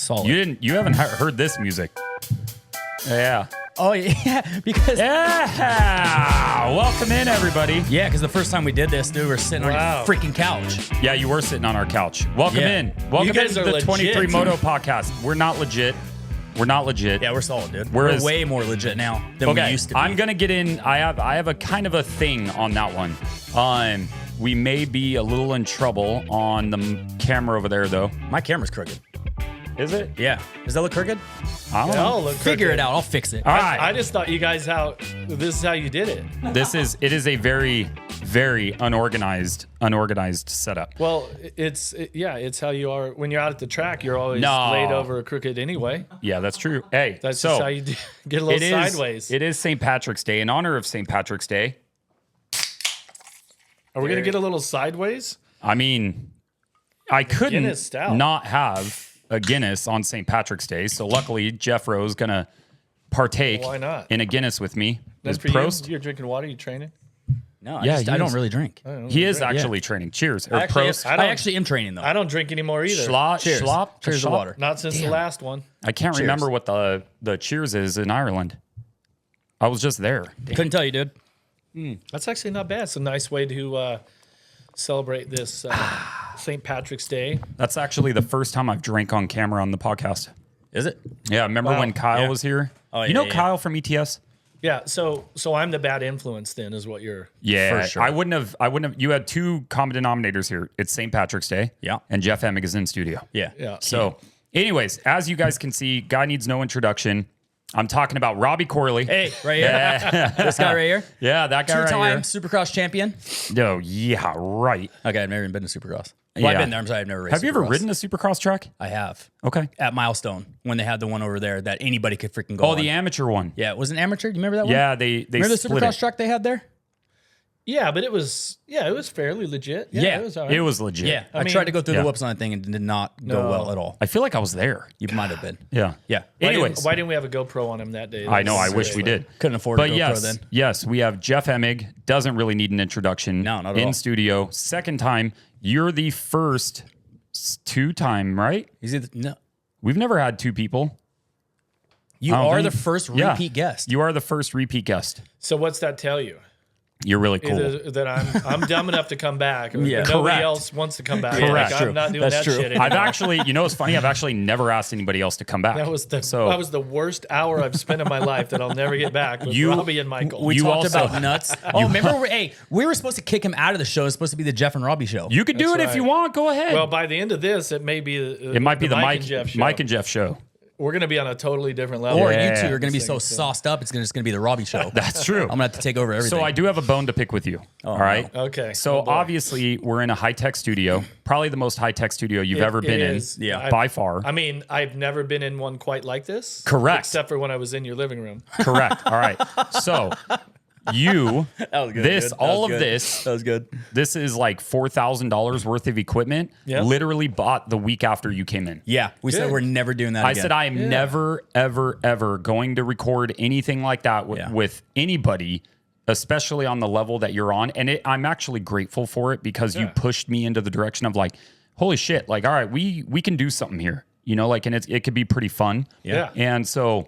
Solid. You haven't heard this music. Yeah. Oh, yeah. Because welcome in, everybody. Yeah, because the first time we did this, dude, we were sitting on your freaking couch. Yeah, you were sitting on our couch. Welcome in. Welcome You guys in are to the legit, 23 dude. Moto podcast. We're not legit. We're not legit. Yeah, we're solid, dude. We're We're way more legit now than we used to be. I'm gonna get in. I have a kind of a thing on that one. We may be a little in trouble on the camera over there, though. My camera's crooked. Is it? Yeah. Does that look crooked? I don't know. Figure it out. I'll fix it. All right. I just thought you guys this is how you did it. It is a very, very unorganized setup. Well, it's how you are when you're out at the track. You're always laid over crooked anyway. Yeah, that's true. Hey, That's just how you get a little sideways. It is St. Patrick's Day. In honor of St. Patrick's Day. Are we gonna get a little sideways? I mean, I couldn't Guinness stout. not have a Guinness on St. Patrick's Day. So luckily, Jeff Rowe's gonna partake Why not? in a Guinness with me. That's for Prost. you. You're drinking water. You training? No, Yeah, I don't really drink. He is actually training. Cheers. Or I Prost. actually am training, though. I don't drink anymore either. Cheers. Schlop. Cheers to Schlop? water. Not since the last one. I can't remember what the cheers is in Ireland. I was just there. Couldn't tell you, dude. That's actually not bad. It's a nice way to celebrate this St. Patrick's Day. That's actually the first time I've drank on camera on the podcast. Is it? Yeah, remember when Kyle Yeah. was here? Oh, you know yeah. Kyle from ETS? Yeah. So I'm the bad influence then, is what you're. Yeah, For sure. I wouldn't have. You had two common denominators here. It's St. Patrick's Day. Yeah. And Jeff Emig is in studio. Yeah. Yeah. So, anyways, as you guys can see, guy needs no introduction. I'm talking about Robbie Corley. Hey, right here. This guy right here. Yeah, that guy right Two-time here. Supercross champion. No, yeah, right. Okay, I've never even been to Supercross. Well, I've Yeah. been there. I'm sorry, I've never raced Have you ever Supercross. ridden a Supercross track? I have. Okay. At Milestone, when they had the one over there that anybody could freaking go Oh, on. the amateur one. Yeah, it was an amateur. Do you remember that one? Yeah, they Remember the split Supercross it. truck they had there? Yeah, but it was fairly legit. Yeah, it was all right. It was legit. Yeah. I mean, tried to go through yeah. the whoops on that thing and did not go well at all. I feel like I was there. You might have been. Yeah. Yeah. Anyways, why didn't we have a GoPro on him that day? I know. I wish we did. Couldn't afford a But GoPro yes, then. we have Jeff Emig. Doesn't really need an introduction. No, not at in all. studio. Second time. You're the first two-time, right? No. We've never had two people. You I don't are think- the first Yeah. repeat guest. You are the first repeat guest. So what's that tell you? You're really cool. Either that I'm dumb enough to come back, or Yeah. nobody Correct. else wants to come back. Correct. Like, True. I'm not doing That's that true. shit anymore. I've actually, you know what's funny? I've actually never asked anybody else to come back. That was the worst hour I've spent in my life that I'll never get back with Robbie and Michael. We You talked also- about nuts. Oh, remember? We were supposed to kick him out of the show. It's supposed to be the Jeff and Robbie show. You could do That's it if you right. want. Go ahead. Well, by the end of this, it may be it might be the Mike and Jeff show. show. We're going to be on a totally different level. or Yeah. you two are going to be so sauced up, it's just going to be the Robbie show. That's true. I'm going to have to take over everything. So I do have a bone to pick with you. All right. no. Okay. So Oh, boy. obviously we're in a high-tech studio, probably the most high-tech studio you've ever It been is. in. Yeah. By far. I mean, I've never been in one quite like this. Correct. Except for when I was in your living room. Correct. All right. So you, that was good. this, dude. That all was of good. this, That was good. this is like $4,000 worth of equipment. Yeah. Literally bought the week after you came in. Yeah, we said Good. we're never doing that I again. said I am never, ever, ever going to record anything like that Yeah. with anybody, especially on the level that you're on. And I'm actually grateful for it because you pushed me into the direction of like, holy shit, like, all right, we can do something here, you know, like, and it could be pretty fun. Yeah. And so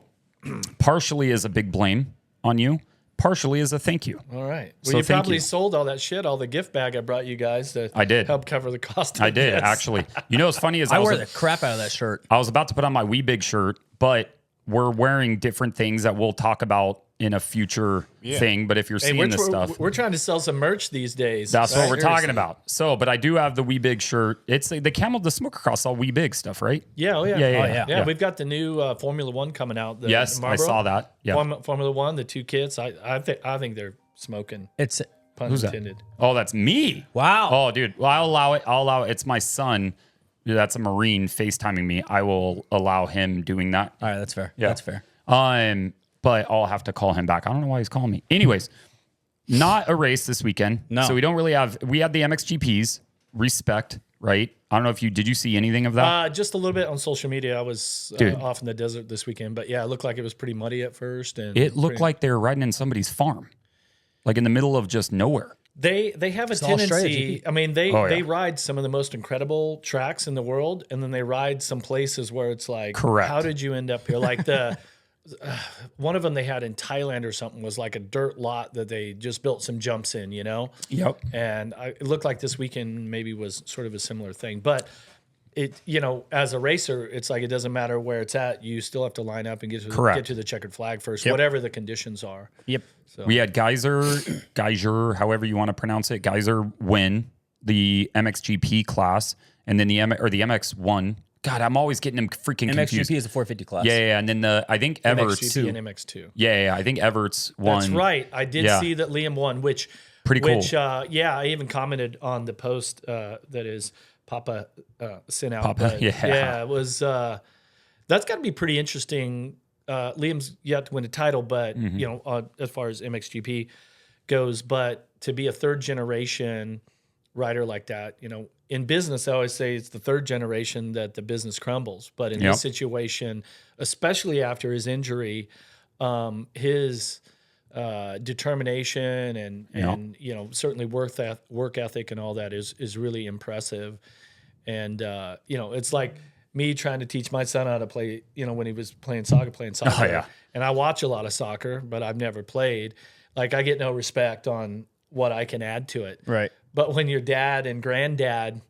partially is a big blame on you, partially is a thank you. All right. Well, So you thank probably you. sold all that shit, all the gift bag I brought you guys to I did. help cover the cost of I did this. actually. You know, what's funny is I wear the crap out of that shirt. I was about to put on my Wee Big shirt, but we're wearing different things that we'll talk about in a future thing. But if you're Hey, seeing this stuff, we're trying to sell some merch these days. that's what we're talking Seriously. about. So, but I do have the Wee Big shirt. It's the Camel, the Supercross, all Wee Big stuff, right? Yeah, oh yeah. Yeah. We've got the new Formula One coming out. The Yes, I Marlboro. saw that. Yeah. Formula One, the two kits. I think they're smoking. It's Pun Who's that? intended. Oh, that's me. wow. Oh, dude. Well, I'll allow it. I'll allow it. It's my son. That's a Marine FaceTiming me. I will allow him doing that. All right, that's fair. Yeah. That's fair. But I'll have to call him back. I don't know why he's calling me. Anyways, not a race this weekend. No. So we don't really have, we had the MXGPs, respect, right? I don't know if did you see anything of that? Just a little bit on social media. I was Dude. off in the desert this weekend, but yeah, it looked like it was pretty muddy at first. And It looked like they were riding in somebody's farm, like in the middle of just nowhere. They have a all strategy. tendency. I mean, they Oh, yeah. they ride some of the most incredible tracks in the world, and then they ride some places where it's like, Correct. how did you end up here? Like the one of them they had in Thailand or something was like a dirt lot that they just built some jumps in, you know. Yep. And it looked like this weekend maybe was sort of a similar thing, but it, you know, as a racer, it's like it doesn't matter where it's at. You still have to line up and get to the checkered flag first, whatever the conditions are. Yep. So. We had Geyser, however you want to pronounce it, Geyser win the MXGP class, and then the MX1. God, I'm always getting them freaking confused. MXGP is a 450 class. Yeah, and then I think Everts MXGP and MX2. Yeah, I think Everts won. That's right. I did see that Liam won, which pretty cool. Which, I even commented on the post that is Papa sent out. Papa, yeah, it was. That's got to be pretty interesting. Liam's yet to win a title, but you know, as far as MXGP goes, but to be a third generation rider like that, you know, in business, I always say it's the third generation that the business crumbles. But in this situation, especially after his injury, his determination and you know, certainly work ethic and all that is really impressive. And you know, it's like me trying to teach my son how to play, you know, when he was playing soccer. Oh, yeah. And I watch a lot of soccer, but I've never played. Like, I get no respect on what I can add to it. Right. But when your dad and granddad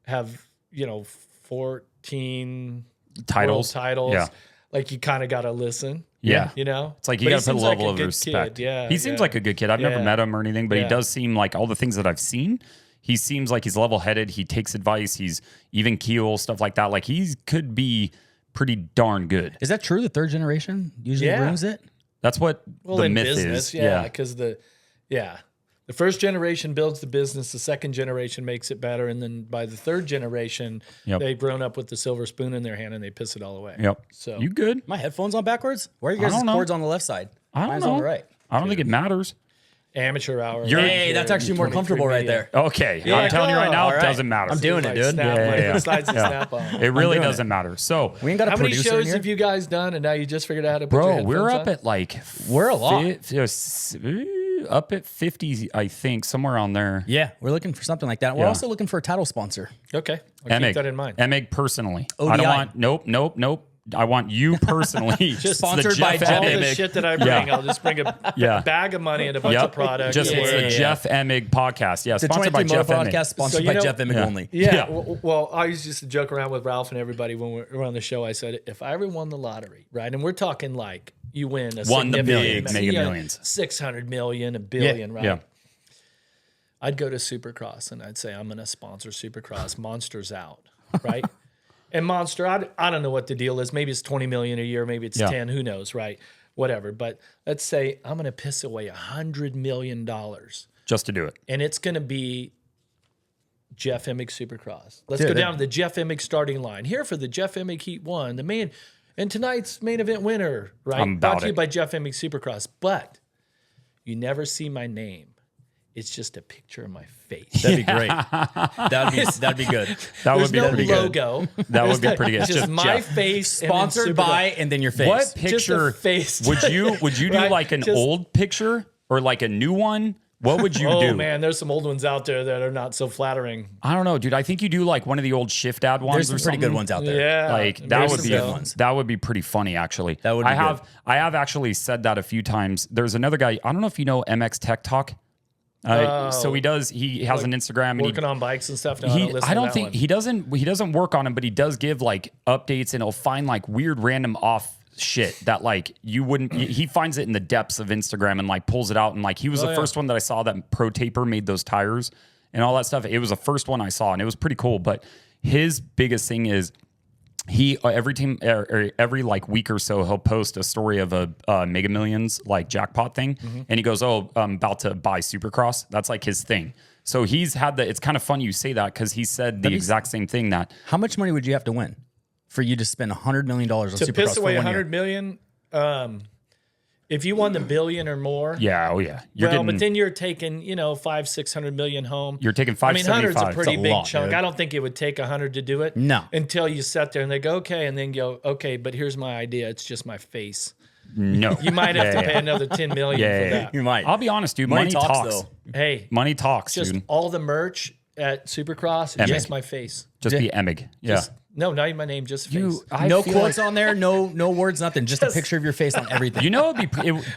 have, you know, 14 world titles, like, you kind of got to listen. Yeah. You know? It's like you got to put a level of good respect. Kid. Yeah. He seems like a good kid. I've never met him or anything, but he does seem like all the things that I've seen. He seems like he's level-headed. He takes advice. He's even keel, stuff like that. Like, he could be pretty darn good. Is that true? The third generation usually brings it? That's what the myth business, is. Yeah, because the first generation builds the business, the second generation makes it better, and then by the third generation, they've grown up with the silver spoon in their hand and they piss it all away. Yep. So you good? My headphones on backwards? Why are you guys' cords on the left side? I don't Mine's know. on the right. I don't think it matters. Amateur hour. Hey, that's actually more comfortable right there. Okay. I'm telling you right now, it doesn't matter. I'm doing it, dude. Snap on. It really doesn't matter. So We ain't got a How many producer shows here? have you guys done, and now you just figured out how to put your bro, headphones we're up on? at like We're a lot. up at 50, I think, somewhere on there. Yeah, we're looking for something like that. We're also looking for a title sponsor. Okay, I'll keep that in mind. Emig personally. ODI. I don't want nope. I want you personally. Just sponsored by Jeff all the Emig. shit that I bring, I'll just bring a bag of money and a bunch of products. Just it's the Jeff Emig podcast. Yeah, The sponsored 23 by Moto Jeff Emig. podcast, sponsored So, by you know- Jeff Emig only. Yeah. Well, I used to joke around with Ralph and everybody when we're on the show. I said, if I ever won the lottery, right, and we're talking like you win Won the significant big amount, Mega Millions. 600 million, a billion, right? Yeah. I'd go to Supercross and I'd say, I'm going to sponsor Supercross. Monster's out, right? And Monster, I don't know what the deal is. Maybe it's 20 million a year. Maybe it's 10. Who knows, right? Whatever. But let's say I'm going to piss away $100 million. Just to do it. And it's going to be Jeff Emig Supercross. Let's go down to the Jeff Emig starting line. Here for the Jeff Emig Heat 1, the main, and tonight's main event winner, right? I'm Brought about to you it. by Jeff Emig Supercross. But you never see my name. It's just a picture of my face. That'd be great. That'd be good. That There's would be no pretty good. logo. That would be pretty good. It's just my Jeff. face. and then Sponsored Supercross. by and then your face. What Just picture a face. would you do Right? like an Just- old picture or like a new one? What would you Oh do? man, there's some old ones out there that are not so flattering. I don't know, dude. I think you do like one of the old Shift Ad ones There's or some pretty something. good ones out there. Yeah, Like that there's would some be good ones. that would be pretty funny actually. That would be I have actually said that a few times. There's another guy. I don't know if you know MX Tech Talk. So he has an Instagram and Working on bikes and stuff. No, I don't listen I to don't that think one. he doesn't work on them, but he does give like updates and he'll find like weird random off shit that like you wouldn't. He finds it in the depths of Instagram and like pulls it out and like he was the first one that I saw that Pro Taper made those tires and all that stuff. It was the first one I saw and it was pretty cool. But his biggest thing is he every like week or so he'll post a story of a Mega Millions like jackpot thing, and he goes, "Oh, I'm about to buy Supercross." That's like his thing. So he's had the. It's kind of funny you say that because he said the exact same thing that How much money would you have to win for you to spend $100 million on To Supercross piss for away 1 100 year? million. If you won the billion or more, but then you're taking 500-600 million home. You're taking I mean, 100's a 575. pretty It's a big lot, chunk. dude. I don't think it would take 100 to do it. No. Until you sit there and they go, okay, and then go, okay, but here's my idea. It's just my face. No. You might have to pay another $10 million for that. You might. I'll be honest, dude. Money talks. though. Hey, Money talks, just dude. all the merch at Supercross, just my face. Just be Emig. Yeah. No, not even my name, just face. No quotes on there, no words, nothing. Just a picture of your face on everything. You know,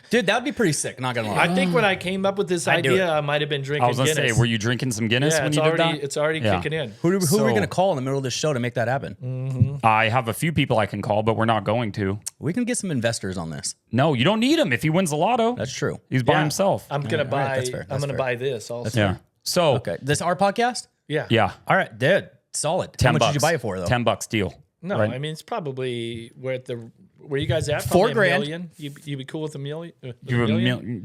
Dude, that would be pretty sick. Not gonna lie. I think when I came up with this do it. idea, I might have been drinking I was gonna Guinness. say, were you drinking some Guinness Yeah, when it's you did already that? it's already Yeah. kicking in. Who are we So- gonna call in the middle of this show to make that happen? I have a few people I can call, but we're not going to. We can get some investors on this. No, you don't need him if he wins the lotto. That's true. He's by Yeah, himself. I'm gonna All right, buy. that's fair, I'm that's gonna fair. buy this also. Yeah. So Okay, this our podcast. Yeah. yeah, All right, dude, solid. How $10. much did you buy it for though? $10 deal. No, Right. I mean it's probably where you guys at? $4 Probably grand. $1 million. You be cool with $1 million? You have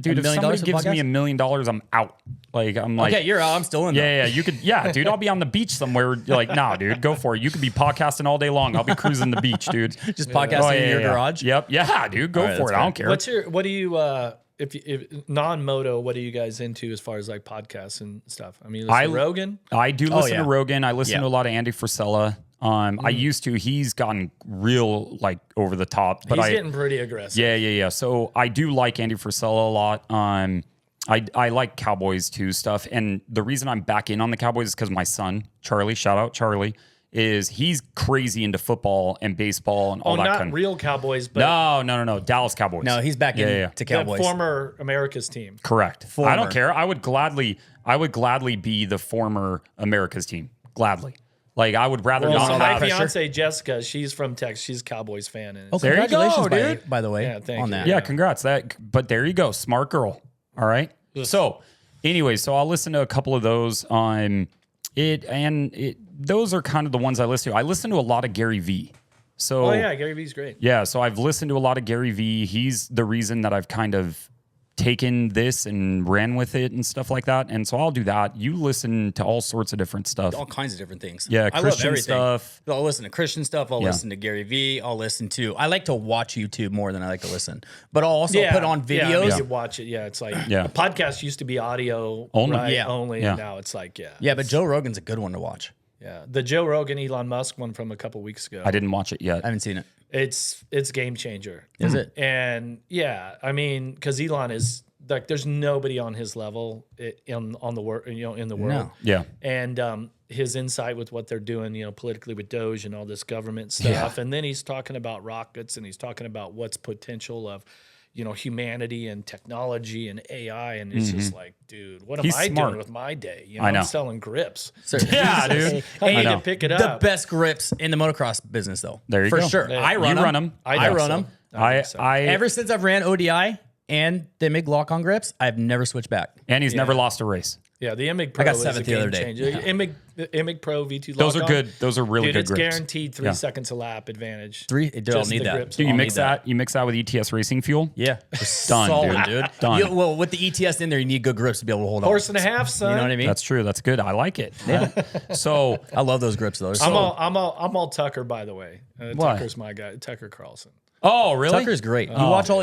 dude. If $1 million somebody for gives me podcast? $1 million, I'm out. Like I'm like, Okay, you're out. I'm still in. yeah, though. yeah. You could, yeah, dude. I'll be on the beach somewhere. You're like, nah, dude, go for it. You could be podcasting all day long. I'll be cruising the beach, dude. Just podcasting in your garage. Yep. Yeah, dude. Go right, for it. that's I don't care. What do you if non-moto, what are you guys into as far as like podcasts and stuff? I mean, listen to Rogan. I do listen yeah. to Rogan. I listen Yeah. to a lot of Andy Frisella. I used to. He's gotten real like over the top, but He's getting pretty aggressive. yeah. So I do like Andy Frisella a lot. I like Cowboys too stuff, and the reason I'm back in on the Cowboys is because my son Charlie, shout out Charlie, is he's crazy into football and baseball and all that not kind of. real Cowboys, but No, Dallas Cowboys. No, he's back in to the Cowboys. former America's team. Correct. I Former. don't care. I would gladly be the former America's team. Gladly. Like I would rather Well, not so my have. fiance Jessica, she's from Texas. She's a Cowboys fan. And Oh, There you go, congratulations, dude. by the way. Yeah, thank on you. that. Yeah, congrats. But there you go. Smart girl. All right. So anyway, so I'll listen to a couple of those on those are kind of the ones I listen to. I listen to a lot of Gary Vee. So oh yeah, Gary Vee's great. yeah, so I've listened to a lot of Gary Vee. He's the reason that I've kind of taken this and ran with it and stuff like that. And so I'll do that. You listen to all sorts of different stuff. All kinds of different things. Yeah, I love Christian everything. stuff. I'll listen to Christian stuff. I'll Yeah. listen to Gary Vee. I'll listen to. I like to watch YouTube more than I like to listen. But I'll also put on Yeah, I mean, videos. you watch it. Yeah, it's like Yeah. a podcast used to be audio Only. right, Yeah. only. Yeah. And now it's like Yeah, but Joe Rogan's a good one to watch. yeah. The Joe Rogan Elon Musk one from a couple weeks ago. I didn't watch it yet. I haven't seen it. It's game changer. Is it? And yeah, I mean, because Elon is like, there's nobody on his level on the world, in the world. No. Yeah. And his insight with what they're doing, politically with Doge and all this government stuff. And then he's talking about rockets and he's talking about what's potential of, humanity and technology and AI. And it's just like, dude, what am He's I smart. doing with my day? I know. I'm selling grips. Yeah, dude. I need know. to pick it The up. best grips in the motocross business, though. There you For go. sure. Yeah. I run You them. run 'em. I think run so. them. I think so. Ever since I've ran ODI and the MIG lock-on grips, I've never switched back. And he's never lost a race. Yeah, the Emig Pro got is seventh a the other game day. changer. Emig Pro V2 Those are lock-on, good. Those are really Dude, good it's grips. guaranteed 3 seconds a lap advantage. Dude, I'll Just need the that. grips. Dude, you I'll mix need that. that. You mix that with ETS racing fuel. Yeah. Done, Solid, dude. dude. Done. Well, with the ETS in there, you need good grips to be able to hold Horse on. and a half, son. You know what I mean? That's true. That's good. I like it. Yeah. So I love those grips, though. I'm all Tucker, by the way. Why? Tucker's my guy, Tucker Carlson. oh, really? Tucker's great. You watch all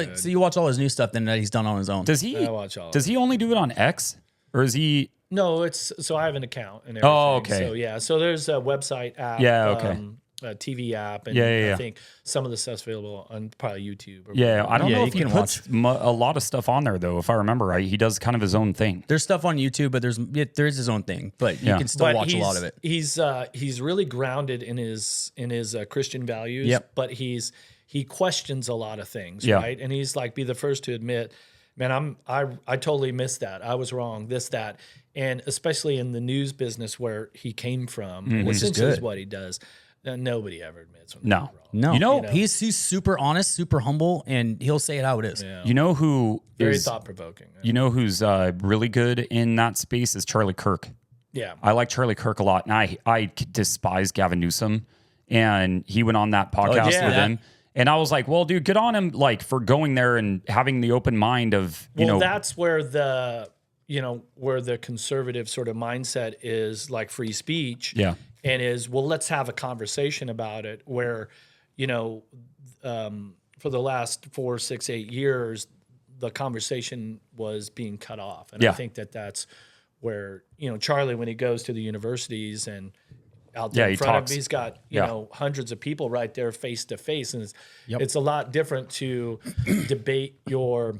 his new stuff then that he's done on his own. Does he? I watch all of Does he only do it on X, or is he? No, so I have an account and everything. Oh, okay. So yeah, so there's a website app. Yeah, okay. A TV app, and Yeah. I think some of the stuff's available on probably YouTube. Or Yeah, I don't Yeah, know you if he can puts a lot of stuff on there though. If I remember right, he does kind of his own thing. There's stuff on YouTube, but there is his own thing. But you Yeah. can still watch a lot of it. He's really grounded in his Christian values. Yep. But he questions a lot of things, Yeah. right? And he's like, be the first to admit, man, I totally missed that. I was wrong. This, that, and especially in the news business where he came from, Mm-hmm. which is is good. what he does. Nobody ever admits when No. they're wrong. No, You know- he's super honest, super humble, and he'll say it how it is. Yeah. You know who Very is? thought provoking. You know who's really good in that space is Charlie Kirk. Yeah. I like Charlie Kirk a lot, and I despise Gavin Newsom, and he went on that podcast yeah. with him, and I was like, well, dude, good on him, like for going there and having the open mind of That's where where the conservative sort of mindset is, like free speech. Yeah. And let's have a conversation about it where, for the last 4, 6, 8 years, the conversation was being cut off. And Yeah. I think that's where, Charlie, when he goes to the universities and out there Yeah, in front talks. of him. He's got you know hundreds of people right there face to face, and it's a lot different to debate your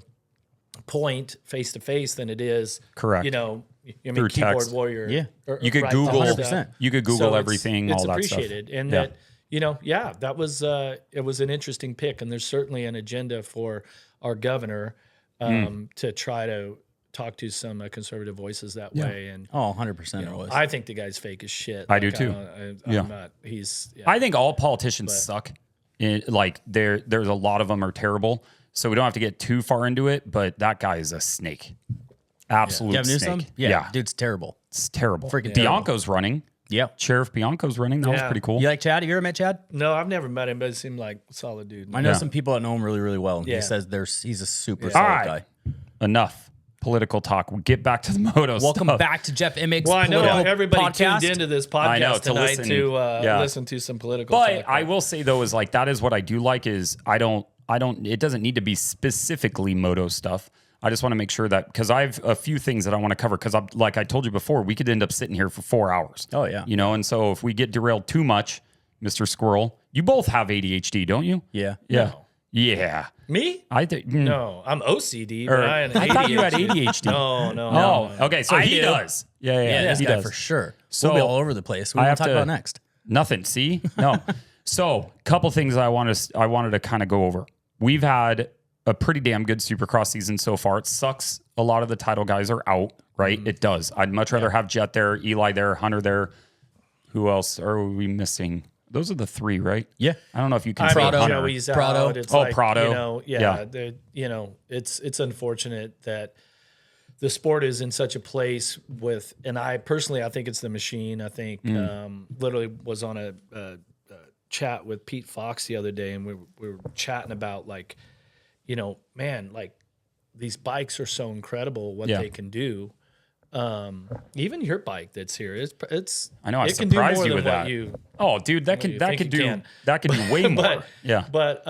point face to face than it is. Correct. You know, I mean, Through keyboard text. warrior. Yeah. You could right, Google. 100%. You could Google everything. It's all that stuff. appreciated, and Yeah. that you know, yeah, that was it was an interesting pick, and there's certainly an agenda for our governor to try to talk to some conservative voices that way. And Oh, 100% it was. I think the guy's fake as shit. I do too. I'm not. He's. Yeah. I think all politicians suck. Like there's a lot of them are terrible. So we don't have to get too far into it. But that guy is a snake. Absolute Gavin snake. Newsom? Yeah, dude's terrible. It's terrible. Freaking Bianco's running. Yeah. Sheriff Bianco's running. That was pretty cool. You like Chad? You ever met Chad? No, I've never met him, but he seemed like a solid dude. I know some people that know him really, really well. And Yeah. he says he's a super All solid right. guy. Enough political talk. We'll get back to the moto Welcome stuff. back to Jeff Emig's Well, I know political everybody podcast. tuned into this podcast I know, to tonight listen. to Yeah. listen to some political. But talk. I will say though, is like that is what I do like is I don't. It doesn't need to be specifically moto stuff. I just want to make sure that because I have a few things that I want to cover because like I told you before, we could end up sitting here for 4 hours. Oh, yeah. You know, and so if we get derailed too much, Mr. Squirrel, you both have ADHD, don't you? Yeah. Yeah. No. Yeah. Me? I think. No, I'm OCD, but I thought you had ADHD. No. Oh, okay. So he does. Yeah, Yeah, this he guy does. for sure. So we'll be all over the place. What I do we have talk to- about next? Nothing. See? No. So, couple things I wanted to kind of go over. We've had a pretty damn good Supercross season so far. It sucks. A lot of the title guys are out, right? It does. I'd much rather have Jet there, Eli there, Hunter there. Who else are we missing? Those are the three, right? Yeah. I don't know if you can I say mean, Hunter. Joey's Prado. out. It's Oh, like, Prado. You know, Yeah. it's unfortunate that the sport is in such a place with, and I personally, I think it's the machine. I think literally was on a chat with Pete Fox the other day, and we were chatting about like, you know, man, like these bikes are so incredible what they can do. Even your bike that's here, it's I know, I it can do surprised more you than with what that. you Oh, dude, that you could think you do can. that could do way more. Yeah. But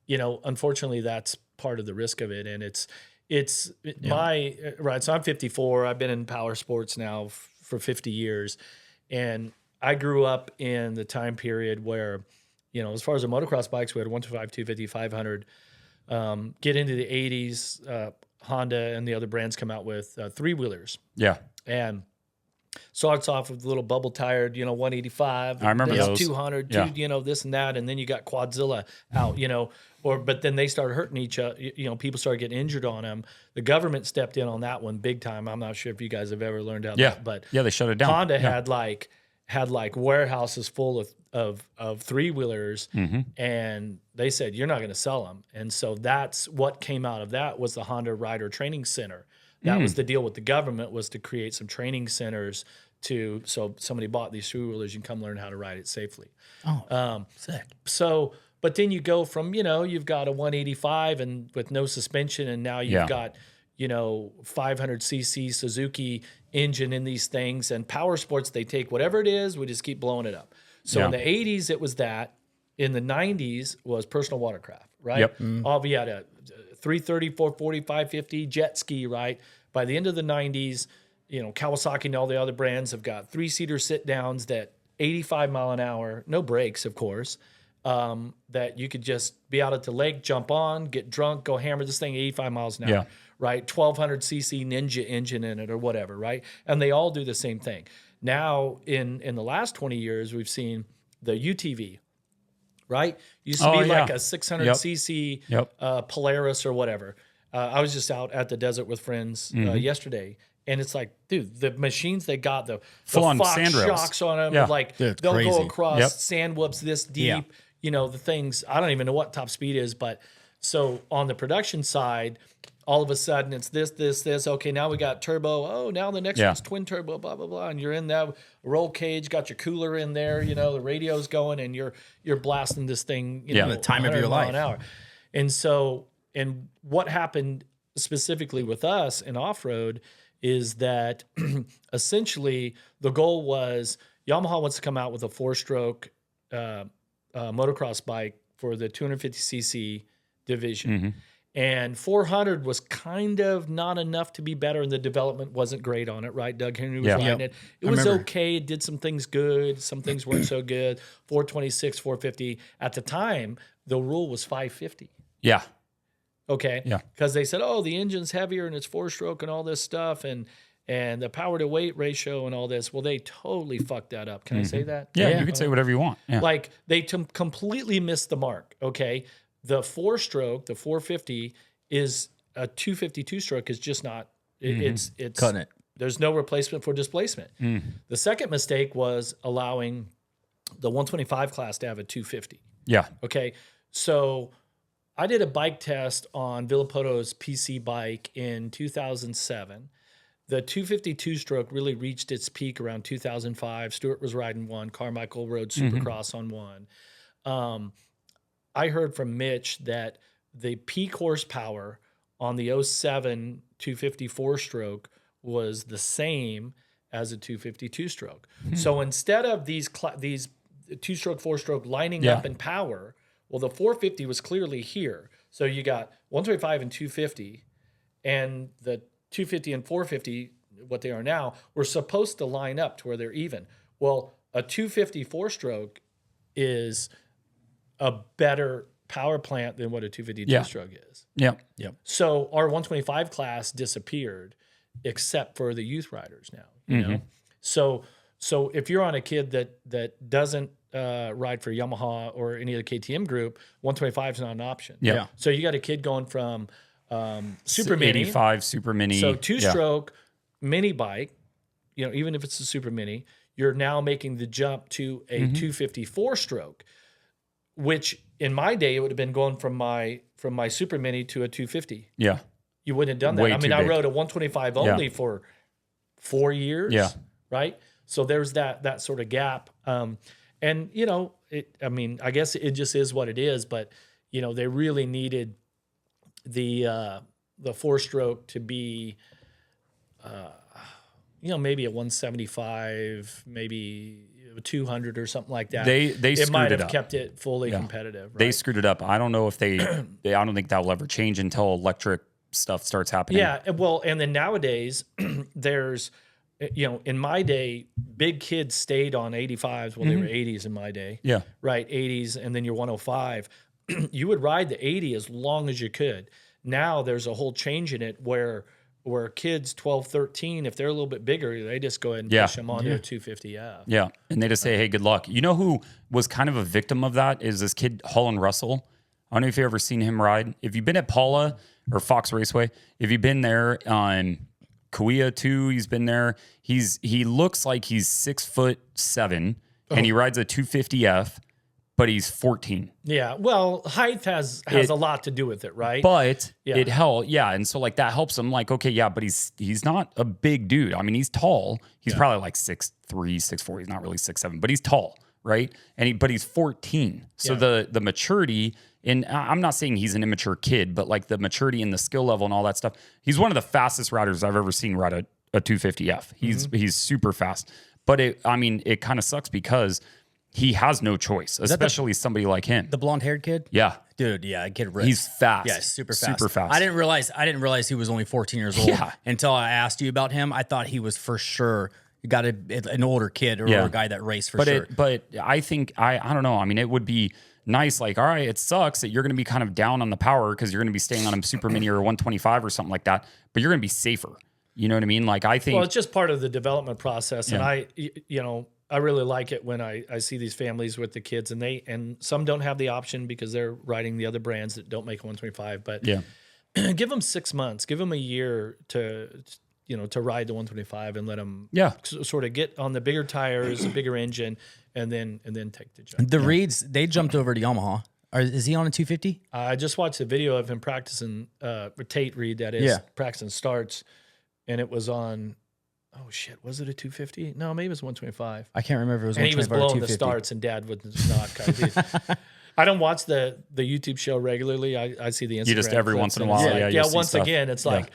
you know, unfortunately, that's part of the risk of it, and it's my right. So I'm 54. I've been in power sports now for 50 years, and I grew up in the time period where, you know, as far as the motocross bikes, we had 125, 250, 500. Get into the 80s, Honda and the other brands come out with three-wheelers. Yeah. And starts off with a little bubble tired, you know, 185. I remember then those. 200, Yeah. you know, this and that. And then you got Quadzilla out, you know, but then they started hurting each other. You know, people started getting injured on them. The government stepped in on that one big time. I'm not sure if you guys have ever learned how Yeah. that, but Yeah, they shut it down. Honda Yeah. had like warehouses full of three-wheelers, Mm-hmm. and they said, you're not going to sell them. And so that's what came out of that was the Honda Rider Training Center. That was the deal with the government, was to create some training centers so somebody bought these three-wheelers, you can come learn how to ride it safely. Oh, sick. So, but then you go from, you know, you've got a 185 and with no suspension, and now you've got, you know, 500cc Suzuki engine in these things. And power sports, they take whatever it is, we just keep blowing it up. So in the 80s, it was that. In the 90s was personal watercraft, right? Yep. We had a 330, 440, 550 jet ski, right? By the end of the 90s, you know, Kawasaki and all the other brands have got three-seater sit-downs that 85 mile an hour, no brakes, of course, that you could just be out at the lake, jump on, get drunk, go hammer this thing 85 miles an hour, Yeah. right? 1200cc Ninja engine in it or whatever, right? And they all do the same thing. Now, in the last 20 years, we've seen the UTV, right? Used to be like a 600cc Polaris or whatever. I was just out at the desert with friends yesterday, and it's like, dude, the machines they got, the Full-on Fox sand rails. shocks on them, Yeah. like Dude, it's they'll go crazy. across sand whoops this deep. Yeah. You know, the things, I don't even know what top speed is, but so on the production side, all of a sudden it's this. Okay, now we got turbo. Oh, now the next one's twin turbo, blah, blah, blah. And you're in that roll cage, got your cooler in there, you know, the radio's going, and you're blasting this thing, you know, the time of 100 your mile life. an hour. And so, and what happened specifically with us in off-road is that essentially the goal was Yamaha wants to come out with a four-stroke motocross bike for the 250cc division. And 400 was kind of not enough to be better, and the development wasn't great on it, right? Doug Henry was riding it. It was okay. It did some things good. Some things weren't so good. 426, 450. At the time, the rule was 550. Yeah. Okay. Yeah. Because they said, oh, the engine's heavier and it's 4-stroke and all this stuff, and the power to weight ratio and all this. Well, they totally fucked that up. Can I say that? Yeah, you could say whatever you want. Yeah. Like they completely missed the mark. Okay. The 4-stroke, the 450 is a 252 stroke is just not, it's cutting it. There's no replacement for displacement. The second mistake was allowing the 125 class to have a 250. Yeah. Okay. So I did a bike test on Villapoto's PC bike in 2007. The 252 stroke really reached its peak around 2005. Stewart was riding one. Carmichael rode Supercross on one. I heard from Mitch that the peak horsepower on the 07 254 stroke was the same as a 252 stroke. So instead of these 2-stroke, 4-stroke lining up in power, well, the 450 was clearly here. So you got 125 and 250, and the 250 and 450, what they are now, were supposed to line up to where they're even. Well, a 250 4-stroke is a better power plant than what a 252 stroke is. Yeah. Yep. So our 125 class disappeared, except for the youth riders now. You know, so if you're on a kid that doesn't ride for Yamaha or any of the KTM group, 125 is not an option. Yeah. So you got a kid going from super mini, 85 super mini. so 2-stroke mini bike. You know, even if it's a super mini, you're now making the jump to a 254 stroke. Which in my day it would have been going from my super mini to a 250. Yeah. You wouldn't have done that. Way I mean, too I big. rode a 125 only for 4 years. Yeah. Right. So there's that sort of gap. And you know, I guess it just is what it is. But you know, they really needed the 4-stroke to be, maybe a 175, maybe 200 or something like that. They it might screwed have it up. kept it fully competitive. Right? They screwed it up. I don't know if they I don't think that will ever change until electric stuff starts happening. Yeah. Well, and then nowadays there's, in my day, big kids stayed on 85s. Well, they were 80s in my day. Yeah. Right. 80s. And then your 105. You would ride the 80 as long as you could. Now there's a whole change in it where kids 12, 13, if they're a little bit bigger, they just go ahead and push them onto a 250F. Yeah. And they just say, hey, good luck. You know who was kind of a victim of that is this kid, Holland Russell. I don't know if you've ever seen him ride. If you've been at Paula or Fox Raceway, if you've been there on Kauai too, he's been there. He looks like he's 6'7", and he rides a 250F, but he's 14. Yeah. Well, height has a lot to do with it, right? But it helps. Yeah. And so like that helps him like, okay, yeah, but he's not a big dude. I mean, he's tall. He's probably like 6'3", 6'4". He's not really 6'7", but he's tall, right? But he's 14. So the maturity, and I'm not saying he's an immature kid, but like the maturity and the skill level and all that stuff. He's one of the fastest riders I've ever seen ride a 250F. He's super fast. But it kind of sucks because he has no choice, especially somebody like him. The blonde-haired kid? Yeah. Dude, yeah, that kid rips. He's fast. Yeah, super fast. Super fast. I didn't realize he was only 14 years old until I asked you about him. I thought he was for sure an older kid or a guy that raced for sure. But I think, I don't know. I mean, it would be nice. Like, all right, it sucks that you're going to be kind of down on the power because you're going to be staying on a super mini or a 125 or something like that, but you're going to be safer. You know what I mean? Like, I think. Well, it's just part of the development process. And I really like it when I see these families with the kids and some don't have the option because they're riding the other brands that don't make 125, but give them 6 months, give them a year to ride the 125 and let them sort of get on the bigger tires, the bigger engine, and then take the jump. The Reeds, they jumped over to Yamaha. Is he on a 250? I just watched a video of him practicing, Tate Reed, that is, practicing starts, and it was on. Oh shit! Was it a 250? No, maybe it was 125. I can't remember. It was. And he was 125 or blowing the 250. starts, and Dad was not kind of. I don't watch the YouTube show regularly. I see the Instagram. You just every clips once in a and while, it's like, you'll see once stuff. again, it's like,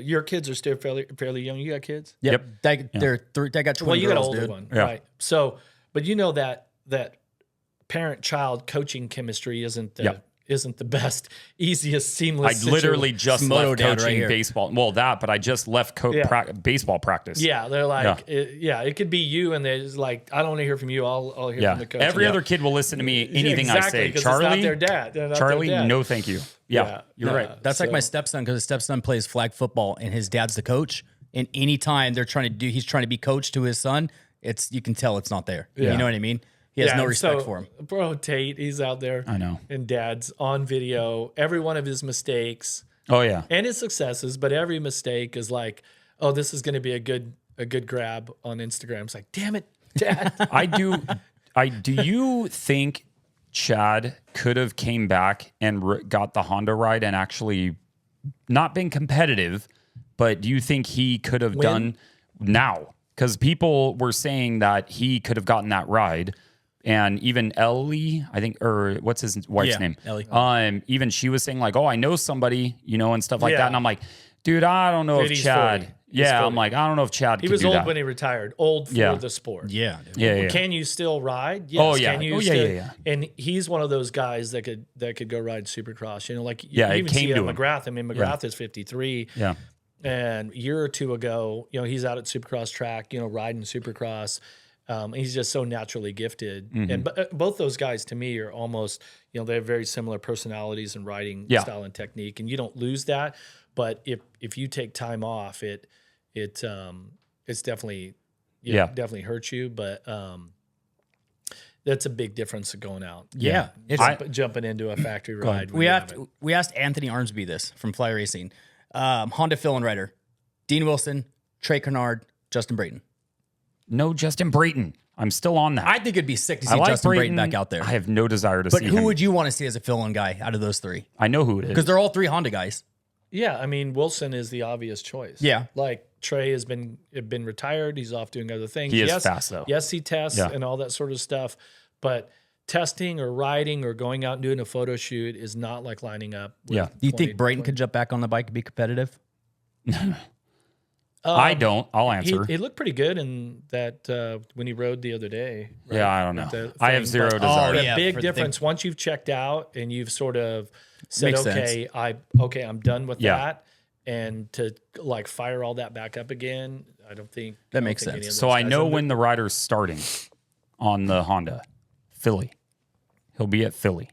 your kids are still fairly young. You got kids? Yep. They got twin Well, you got an girls, older dude. one, Yeah. right? So, but you know that parent-child coaching chemistry isn't isn't the best, easiest, seamless. I literally just Moto left dad coaching right baseball. Well, but I just left baseball practice. Yeah, they're like, it could be you, and they're just like, I don't want to hear from you. I'll hear from the coach. Every other kid will listen to me anything I say. Charlie, it's not their dad. Charlie, their dad. no, thank you. Yeah, you're right. That's like my stepson, because his stepson plays flag football and his dad's the coach. And anytime he's trying to be coach to his son, you can tell it's not there. You know what I mean? He has no respect for him. Bro, Tate, he's out there. I know. And Dad's on video, every one of his mistakes. Oh yeah. And his successes, but every mistake is like, oh, this is going to be a good grab on Instagram. It's like, damn it, Dad. Do you think Chad could have came back and got the Honda ride and actually not been competitive, but do you think he could have done now? Because people were saying that he could have gotten that ride. And even Ellie, I think, or what's his wife's name? Ellie. Even she was saying like, oh, I know somebody, and stuff like that. And I'm like, dude, I don't know if Chad. 40. Yeah, I'm like, I don't know if Chad. He was old when he retired. Old for the sport. Yeah. Yeah. Can you still ride? Yes. Oh yeah. Can you yeah. And he's one of those guys that could go ride Supercross. Like you it even came see to it him. McGrath. I mean, McGrath is 53. Yeah. And a year or two ago, he's out at Supercross track, riding Supercross. He's just so naturally gifted. And both those guys to me are almost, they have very similar personalities and riding style and technique. And you don't lose that. But if you take time off, it's definitely definitely hurts you. But that's a big difference of going out. Yeah. Jumping into a factory ride. We asked Anthony Armsby this from Fly Racing. Honda fill-in rider, Dean Wilson, Trey Kernard, Justin Brayton. No, Justin Brayton. I'm still on that. I think it'd be sick to see Justin Brayton back out there. I have no desire to see him. But who would you want to see as a fill-in guy out of those three? I know who it is. Because they're all three Honda guys. Yeah, I mean, Wilson is the obvious choice. Yeah. Like Trey has been retired. He's off doing other things. He is fast, though. Yes, he tests and all that sort of stuff. But testing or riding or going out and doing a photo shoot is not like lining up. Do you think Brayton could jump back on the bike and be competitive? I don't. I'll answer. He looked pretty good in that when he rode the other day. Right? Yeah, I don't know. I have zero desire. The big difference once you've checked out and you've sort of said, I'm done with that, and to like fire all that back up again, I don't think that makes sense. So I know when the rider's starting on the Honda, Philly. He'll be at Philly.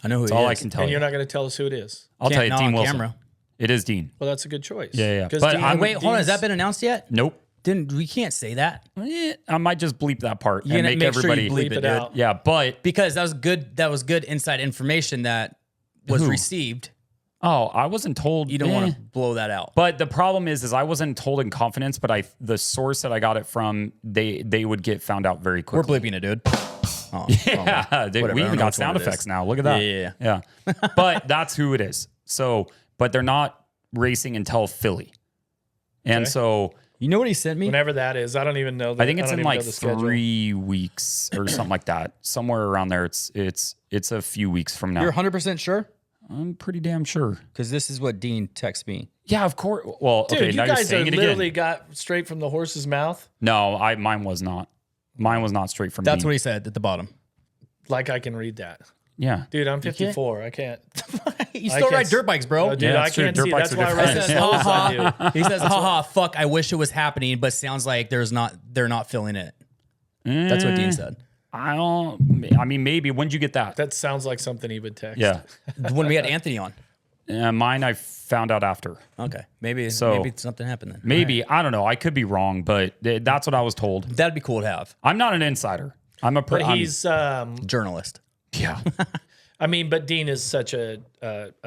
I know who That's he all is. I can tell and you. you're not going to tell us who it is. I'll tell you, Dean Wilson. Camera. It is Dean. Well, that's a good choice. Yeah. But wait, hold on. Has that been announced yet? Nope. We can't say that. I might just bleep that part and make sure everybody you bleep it out. Yeah, but because that was good. That was good inside information that was received. Oh, I wasn't told. You don't want to blow that out. But the problem is I wasn't told in confidence. But the source that I got it from, they would get found out very quickly. We're bleeping it, dude. We even got sound effects now. Look at that. Yeah. But that's who it is. So, but they're not racing until Philly, and so you know what he sent me. Whenever that is, I don't even know. I think it's in like 3 weeks or something like that. Somewhere around there. It's a few weeks from now. You're 100% sure? I'm pretty damn sure. Because this is what Dean texted me. Yeah, of course. Well, dude, okay, you now guys you're saying it literally again. got straight from the horse's mouth. No, mine was not. Mine was not straight from. That's Dean. what he said at the bottom. Like I can read that. Yeah, dude, I'm 54. I can't. You still ride dirt bikes, bro. No, dude, I can't see. That's why I ride as slow as I do. He says, "Haha, fuck! I wish it was happening, but sounds like they're not filling it." That's what Dean said. I mean, maybe. When did you get that? That sounds like something he would text. Yeah, when we had Anthony on. Mine I found out after. Okay, maybe something happened then. Maybe I don't know. I could be wrong, but that's what I was told. That'd be cool to have. I'm not an insider. But he's journalist. Yeah. I mean, but Dean is such a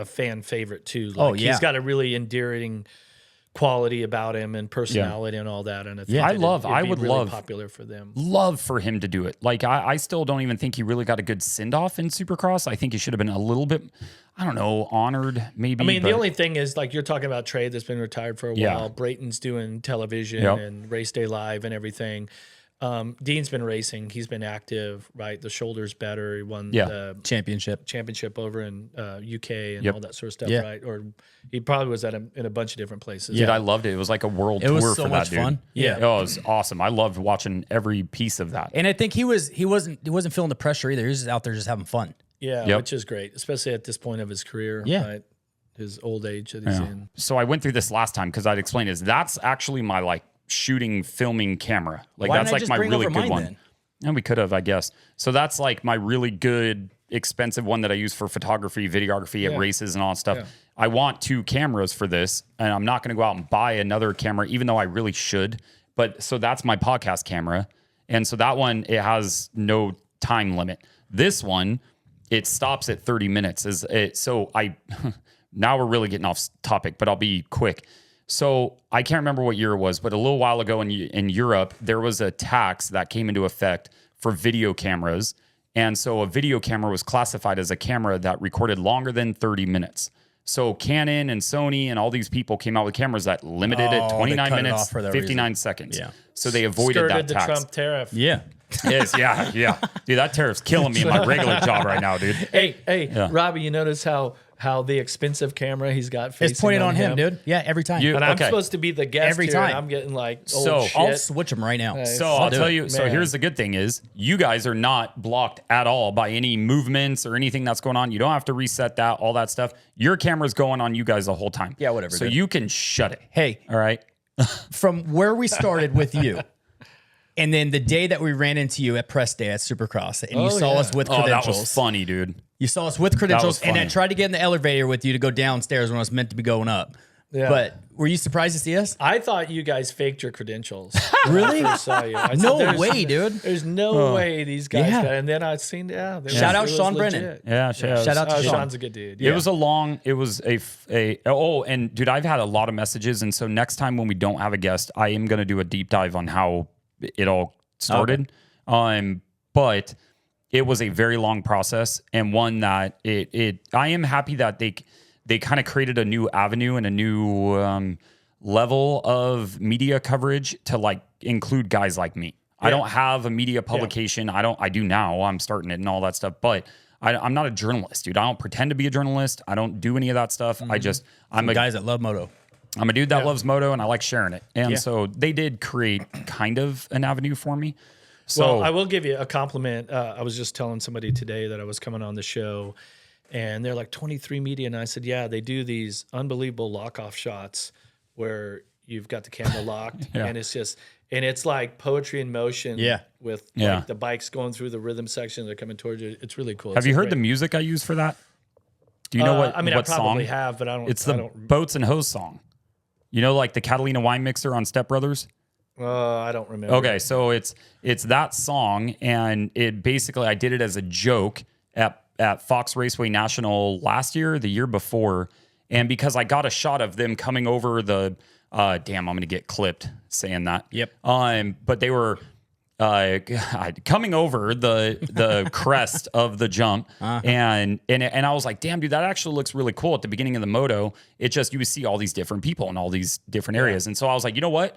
fan favorite too. Like, he's got a really endearing quality about him and personality and all that. And I would really love popular for them. Love for him to do it. Like I still don't even think he really got a good send off in Supercross. I think he should have been a little bit, I don't know, honored maybe. I mean, the only thing is like you're talking about Trey that's been retired for a while. Brayton's doing television and Race Day Live and everything. Dean's been racing. He's been active, right? The shoulder's better. He won the championship over in UK and all that sort of stuff, right? Or he probably was in a bunch of different places. Yeah, I loved it. It was like a world tour was so for much that dude. Fun. Yeah. Oh, it was awesome. I loved watching every piece of that. And I think he wasn't feeling the pressure either. He was just out there just having fun. Yeah, which is great, especially at this point of his career. Yeah. Right? His old age that he's in. So I went through this last time because I'd explained is that's actually my like shooting, filming camera. Like Why that's didn't I like just my bring really over good mine one. then? And we could have, I guess. So that's like my really good, expensive one that I use for photography, videography at races and all that stuff. Yeah. I want 2 cameras for this, and I'm not going to go out and buy another camera, even though I really should. But so that's my podcast camera. And so that one, it has no time limit. This one, it stops at 30 minutes. Now we're really getting off topic, but I'll be quick. So I can't remember what year it was, but a little while ago in Europe, there was a tax that came into effect for video cameras. And so a video camera was classified as a camera that recorded longer than 30 minutes. So Canon and Sony and all these people came out with cameras that limited it 29 minutes, 59 seconds. Yeah. So they avoided Skirted that tax. the Trump tariff. Yeah. Yes, yeah. Dude, that tariff's killing me in my regular job right now, dude. Hey, Robbie, you notice how the expensive camera he's got facing It's pointed on him, dude. Yeah, every time. And I'm supposed to be the guest Every here, time. and I'm getting like So, shit. I'll switch them right now. So I'll tell you. So Man. here's the good thing is you guys are not blocked at all by any movements or anything that's going on. You don't have to reset that, all that stuff. Your camera's going on you guys the whole time. Yeah, whatever, So dude. you can shut it. Hey, All right. from where we started with you, and then the day that we ran into you at press day at Supercross, and you saw us with Oh, credentials. that was funny, dude. You saw us with credentials, and I funny. tried to get in the elevator with you to go downstairs when I was meant to be going up. Yeah. But were you surprised to see us? I thought you guys faked your credentials. Really? When I first saw you. I said, No "There's- way, dude. There's no way these guys Yeah. got it. And then I seen, Shout out Sean Brennan. Yeah. Shout out to Sean. Sean's a good dude. It was and dude, I've had a lot of messages. And so next time when we don't have a guest, I am going to do a deep dive on how it all started. But it was a very long process and one that I am happy that they kind of created a new avenue and a new level of media coverage to like include guys like me. I don't have a media publication. I do now. I'm starting it and all that stuff, but I'm not a journalist, dude. I don't pretend to be a journalist. I don't do any of that stuff. I'm a Guys that love moto. I'm a dude that loves moto and I like sharing it. And so they did create kind of an avenue for me. So Well, I will give you a compliment. I was just telling somebody today that I was coming on the show, and they're like 23 Media, and I said, yeah, they do these unbelievable lock-off shots where you've got the camera locked, and it's like poetry in motion. With like the bikes going through the rhythm section, they're coming towards you. It's really cool. have you heard the music I use for that? Do you know what? I mean, what I probably song? have, but I don't. It's I the don't. Boats and Hose song. You know, like the Catalina wine mixer on Step Brothers. I don't remember. Okay, so it's that song, and it basically I did it as a joke at Fox Raceway National last year, the year before, and because I got a shot of them coming over the damn, I'm gonna get clipped saying that. Yep. But they were coming over the crest of the jump, and I was like, damn, dude, that actually looks really cool. At the beginning of the moto, it just you would see all these different people in all these different areas, and so I was like, you know what?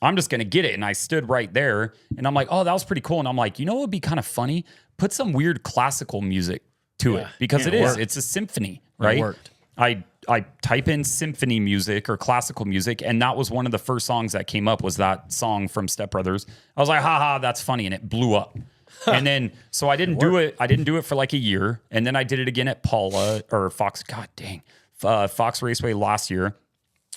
I'm just going to get it. And I stood right there and I'm like, oh, that was pretty cool. And I'm like, you know what would be kind of funny? Put some weird classical music to it because it's a symphony, right? It worked. I type in symphony music or classical music, and that was one of the first songs that came up was that song from Step Brothers. I was like, haha, that's funny. And it blew up. And then, so I didn't do it. I didn't do it for like a year. And then I did it again at Fox Raceway last year.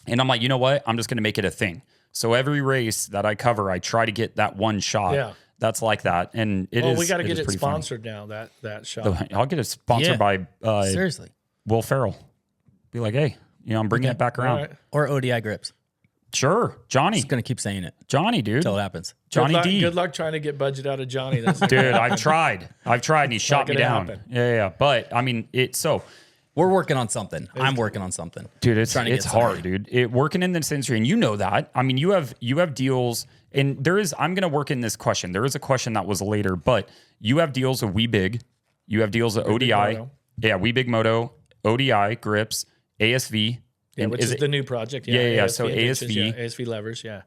And I'm like, you know what? I'm just going to make it a thing. So every race that I cover, I try to get that one shot. That's like that. And we got to get it sponsored now, that shot. I'll get it sponsored by Seriously. Will Ferrell. Be like, hey, I'm bringing it back around. Right. Or ODI grips. Sure. Johnny. Just going to keep saying it Johnny, dude. until it happens. Johnny D. Good luck trying to get budget out of Johnny. That's Dude, I've tried, and he shot me gonna down. happen. Yeah. But I mean, We're working on something. I'm working on something. dude, Trying to it's get hard, something. dude. Working in this industry, and you know that. I mean, you have deals, and I'm going to work in this question. There is a question that was later, but you have deals with We Big, you have deals with ODI, Moto. We Big Moto, ODI grips, ASV, and which is the new project. Yeah. ASV So inches, ASV. ASV levers. Yeah.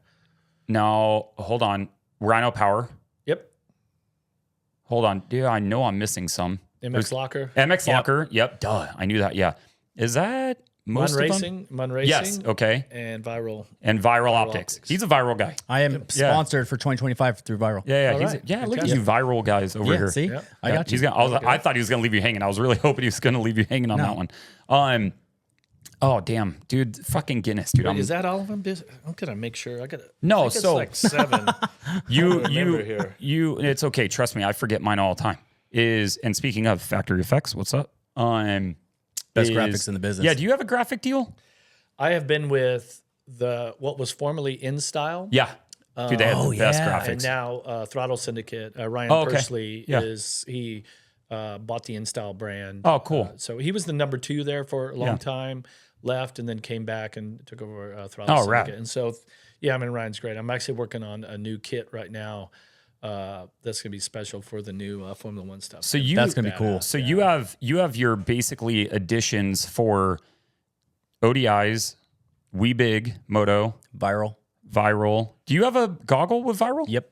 No, hold on, Rhino Power. Yep. Hold on, dude. I know I'm missing some. MX Locker. MX Locker. Yep. Duh. I knew that. Yeah. Is that most Mun of Racing, them? Mun Racing. Yes. Okay. And Viral. And Viral Optics. He's a viral guy. I am sponsored for 2025 through Viral. Yeah. All He's right. look at you viral guys over here. See, I got you. I thought he was gonna leave you hanging. I was really hoping he was gonna leave you hanging on that one. Oh damn, dude, fucking Guinness, dude. Is that all of them? I'm gonna make sure. No, I think so it's like 7. you. It's okay. Trust me, I forget mine all the time. And speaking of Factory Effects, what's up? Best graphics in the business. Yeah. Do you have a graphic deal? I have been with what was formerly InStyle. Yeah. Dude, they have the best graphics. And now Throttle Syndicate. Ryan Persley he bought the InStyle brand. Oh, cool. So he was the number 2 there for a long time, left, and then came back and took over Throttle Syndicate. Right. And so, I mean, Ryan's great. I'm actually working on a new kit right now that's gonna be special for the new Formula One stuff. So that's gonna be cool. So you have your basically additions for ODIs, Wee Big, Moto, Viral. Do you have a goggle with Viral? Yep.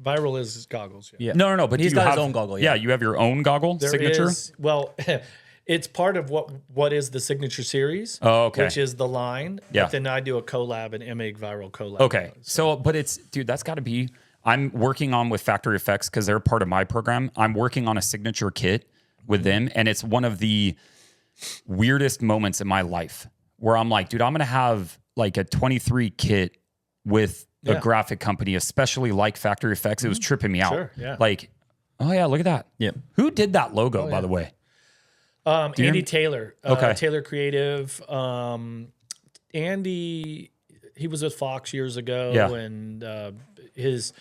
Viral is goggles. Yeah. No. But he's do you got have his own goggle. Yeah, you have your own goggle signature. Well, it's part of what is the signature series. Oh, okay. Which is the line. Yeah. But then I do a collab, an Emig Viral collab. Okay. So, but dude, that's got to be. I'm working on with Factory Effects because they're part of my program. I'm working on a signature kit with them, and it's one of the weirdest moments in my life where I'm like, dude, I'm gonna have like a 23 kit with a graphic company, especially like Factory Effects. It was tripping me out. Sure, yeah. Like, oh yeah, look at that. Yep. Who did that logo, by the way? Andy Taylor. Okay. Taylor Creative. Andy, he was with Fox years ago, and his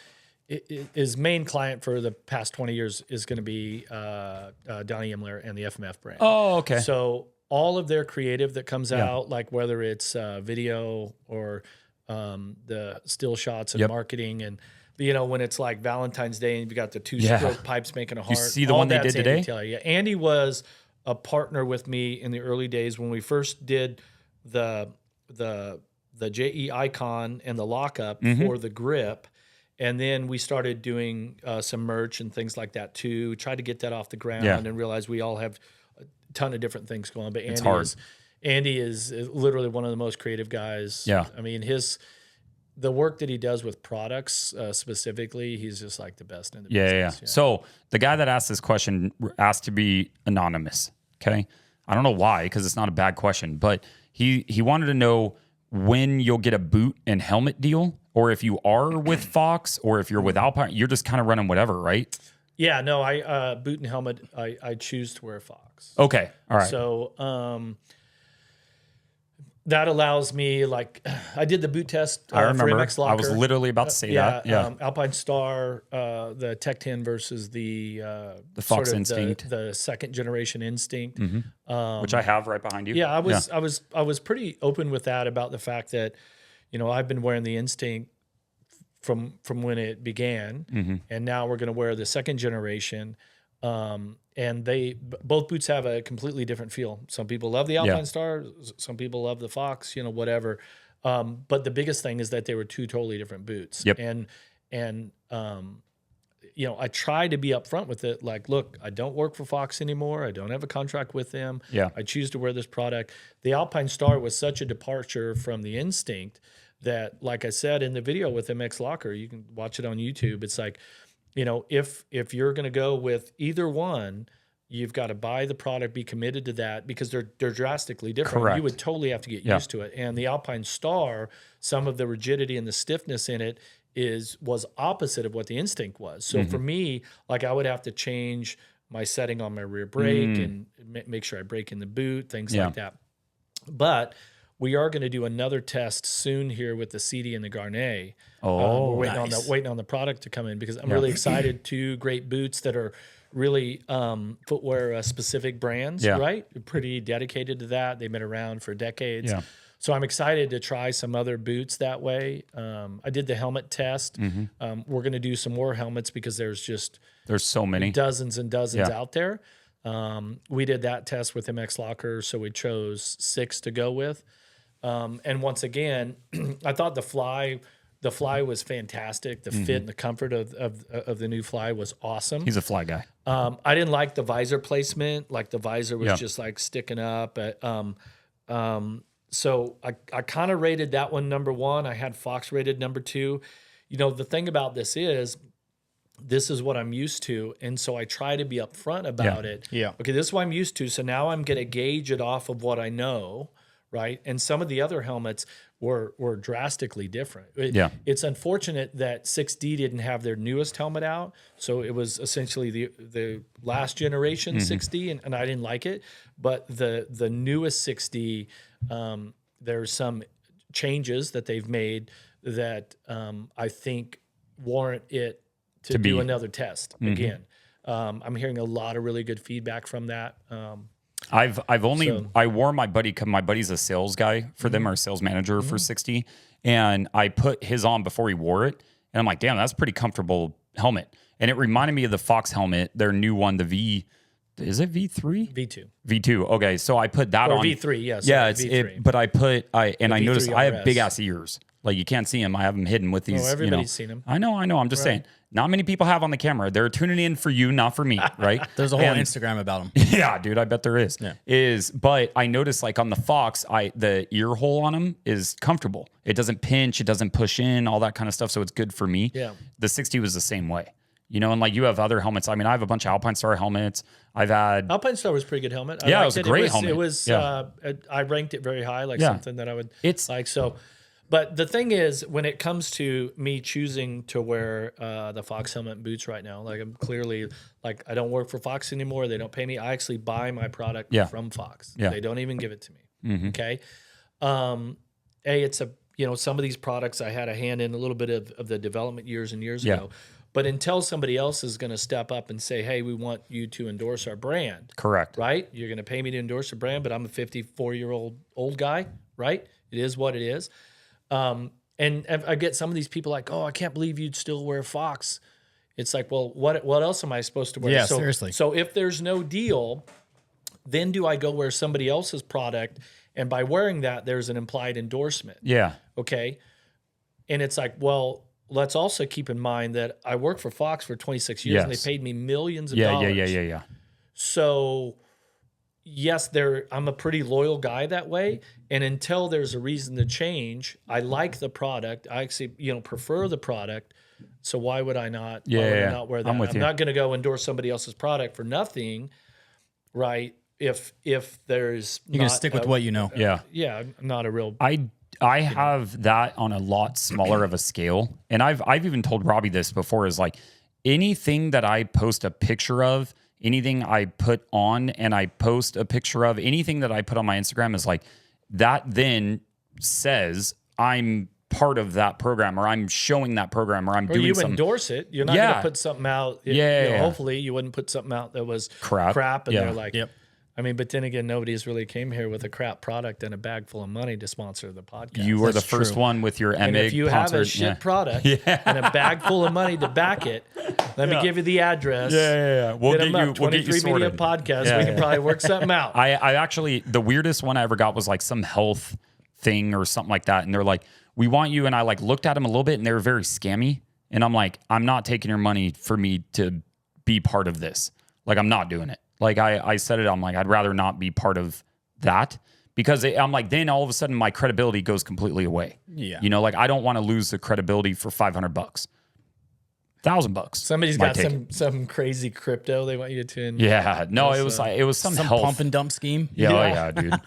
main client for the past 20 years is going to be Donnie Imler and the FMF brand. Oh, okay. So all of their creative that comes out, like whether it's video or the still shots and marketing, and when it's like Valentine's Day and you've got the 2-stroke pipes making a heart. You see the one they did today? Yeah, Andy was a partner with me in the early days when we first did the JE icon and the lockup for the grip. And then we started doing some merch and things like that too. Tried to get that off the ground and realized we all have a ton of different things going on. But Andy is literally one of the most creative guys. Yeah. I mean, the work that he does with products specifically, he's just like the best in the business. Yeah. So the guy that asked this question asked to be anonymous. Okay. I don't know why, because it's not a bad question, but he wanted to know when you'll get a boot and helmet deal, or if you are with Fox, or if you're with Alpine, you're just kind of running whatever, right? Yeah, no, I boot and helmet, I choose to wear Fox. Okay, all right. So that allows me, like, I did the boot test I remember. for MX Locker. I was literally about to say that. Yeah. Alpine Star, the Tech 10 versus the Fox sort of Instinct, the second generation Instinct, which I have right behind you. Yeah, I was pretty open with that about the fact that, I've been wearing the Instinct from when it began, and now we're going to wear the second generation. And both boots have a completely different feel. Some people love the Alpine Star, some people love the Fox, whatever. But the biggest thing is that they were 2 totally different boots. Yep. And I try to be upfront with it. Like, look, I don't work for Fox anymore. I don't have a contract with them. Yeah. I choose to wear this product. The Alpine Star was such a departure from the Instinct that, like I said in the video with MX Locker, you can watch it on YouTube. It's like, if you're going to go with either one, you've got to buy the product, be committed to that, because they're drastically different. Correct. You would totally have to get used to it. And the Alpine Star, some of the rigidity and the stiffness in it was opposite of what the Instinct was. So for me, like, I would have to change my setting on my rear brake and make sure I brake in the boot, things like that. But we are going to do another test soon here with the CD and the Garnet. Oh, we're waiting on the product to come in, because I'm really excited. 2 great boots that are really footwear specific brands, right? Pretty dedicated to that. They've been around for decades. Yeah. So I'm excited to try some other boots that way. I did the helmet test. We're going to do some more helmets because there's so many, dozens and dozens out there. We did that test with MX Locker, so we chose 6 to go with. And once again, I thought the fly was fantastic. The fit and the comfort of the new fly was awesome. He's a fly guy. I didn't like the visor placement. Like, the visor was just like sticking up. So I kind of rated that one number 1. I had Fox rated number 2. You know, the thing about this is what I'm used to. And so I try to be upfront about it. Yeah. Okay, this is what I'm used to. So now I'm going to gauge it off of what I know, right? And some of the other helmets were drastically different. It's unfortunate that 6D didn't have their newest helmet out. So it was essentially the last generation 6D, and I didn't like it. But the newest 6D, there's some changes that they've made that I think warrant it to do another test again. I'm hearing a lot of really good feedback from that. I wore my buddy, because my buddy's a sales guy for them, or a sales manager for 60, and I put his on before he wore it, and I'm like, damn, that's a pretty comfortable helmet. And it reminded me of the Fox helmet, their new one, is it V3? V2. Okay, so I put that on. V3, yes. Yeah, it's V3. but I noticed I have RS. big ass ears. Like, you can't see them. I have them hidden with these. Everybody's seen them. I know. I'm just saying. Not many people have on the camera. They're tuning in for you, not for me, right? There's a whole Instagram about them. Yeah, dude, I bet there is. Yeah. But I noticed, like, on the Fox, the ear hole on them is comfortable. It doesn't pinch, it doesn't push in, all that kind of stuff. So it's good for me. Yeah. The 60 was the same way. You know, and like, you have other helmets. I mean, I have a bunch of Alpine Star helmets. I've had Alpine Star was a pretty good helmet. It was a great helmet. It was. I ranked it very high, like something that I would like. So, but the thing is, when it comes to me choosing to wear the Fox helmet and boots right now, like, I'm clearly, like, I don't work for Fox anymore. They don't pay me. I actually buy my product from Fox. They don't even give it to me. Okay. It's some of these products I had a hand in a little bit of the development years and years ago. But until somebody else is going to step up and say, hey, we want you to endorse our brand. Correct. Right? You're going to pay me to endorse a brand, but I'm a 54-year-old guy, right? It is what it is. And I get some of these people like, oh, I can't believe you'd still wear Fox. It's like, well, what else am I supposed to wear? Yeah, seriously. So if there's no deal, then do I go wear somebody else's product? And by wearing that, there's an implied endorsement. Yeah. Okay. And it's like, well, let's also keep in mind that I worked for Fox for 26 years and they paid me millions of dollars. Yeah. So yes, I'm a pretty loyal guy that way. And until there's a reason to change, I like the product. I actually, prefer the product. So why would I not? Why would I not wear that? I'm not going to go endorse somebody else's product for nothing, right? If there's you're going to stick with what you know. Yeah, not a real. I have that on a lot smaller of a scale. And I've even told Robbie this before, is like, anything that I post a picture of, anything I put on and I post a picture of, anything that I put on my Instagram is like, that then says I'm part of that program, or I'm showing that program, or I'm doing something. You endorse it. You're not going to put something out. Hopefully you wouldn't put something out that was crap. And they're like, I mean, but then again, nobody's really came here with a crap product and a bag full of money to sponsor the podcast. You were the first one with your Emig. And if you have a shit product and a bag full of money to back it, let me give you the address. We'll get you 23 Media Podcast. We can probably work something out. I actually, the weirdest one I ever got was like some health thing or something like that. And they're like, we want you. And I like looked at them a little bit and they were very scammy. And I'm like, I'm not taking your money for me to be part of this. Like, I'm not doing it. Like, I said it, I'm like, I'd rather not be part of that, because I'm like, then all of a sudden my credibility goes completely away. Yeah. Like, I don't want to lose the credibility for $500, $1,000. Somebody's got some crazy crypto they want you to. No, it was some health pump and dump scheme. Yeah, dude.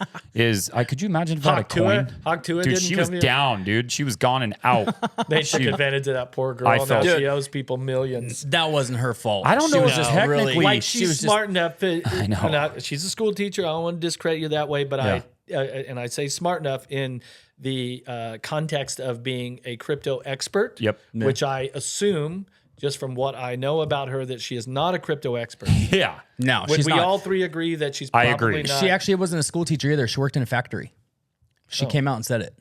Could you imagine if I had a coin? Hawk Tua dude, didn't she come was here. down, dude. She was gone and out. They took advantage of that poor girl. Now she owes people millions. That wasn't her fault. I don't know. She was Technically, really, like, she's smart enough. I know. She's a school teacher. I don't want to discredit you that way, but I say smart enough in the context of being a crypto expert. Yep. Which I assume, just from what I know about her, that she is not a crypto expert. No, Would she's we not. all three agree that she's probably I agree. not? She actually wasn't a school teacher either. She worked in a factory. She came out and said it.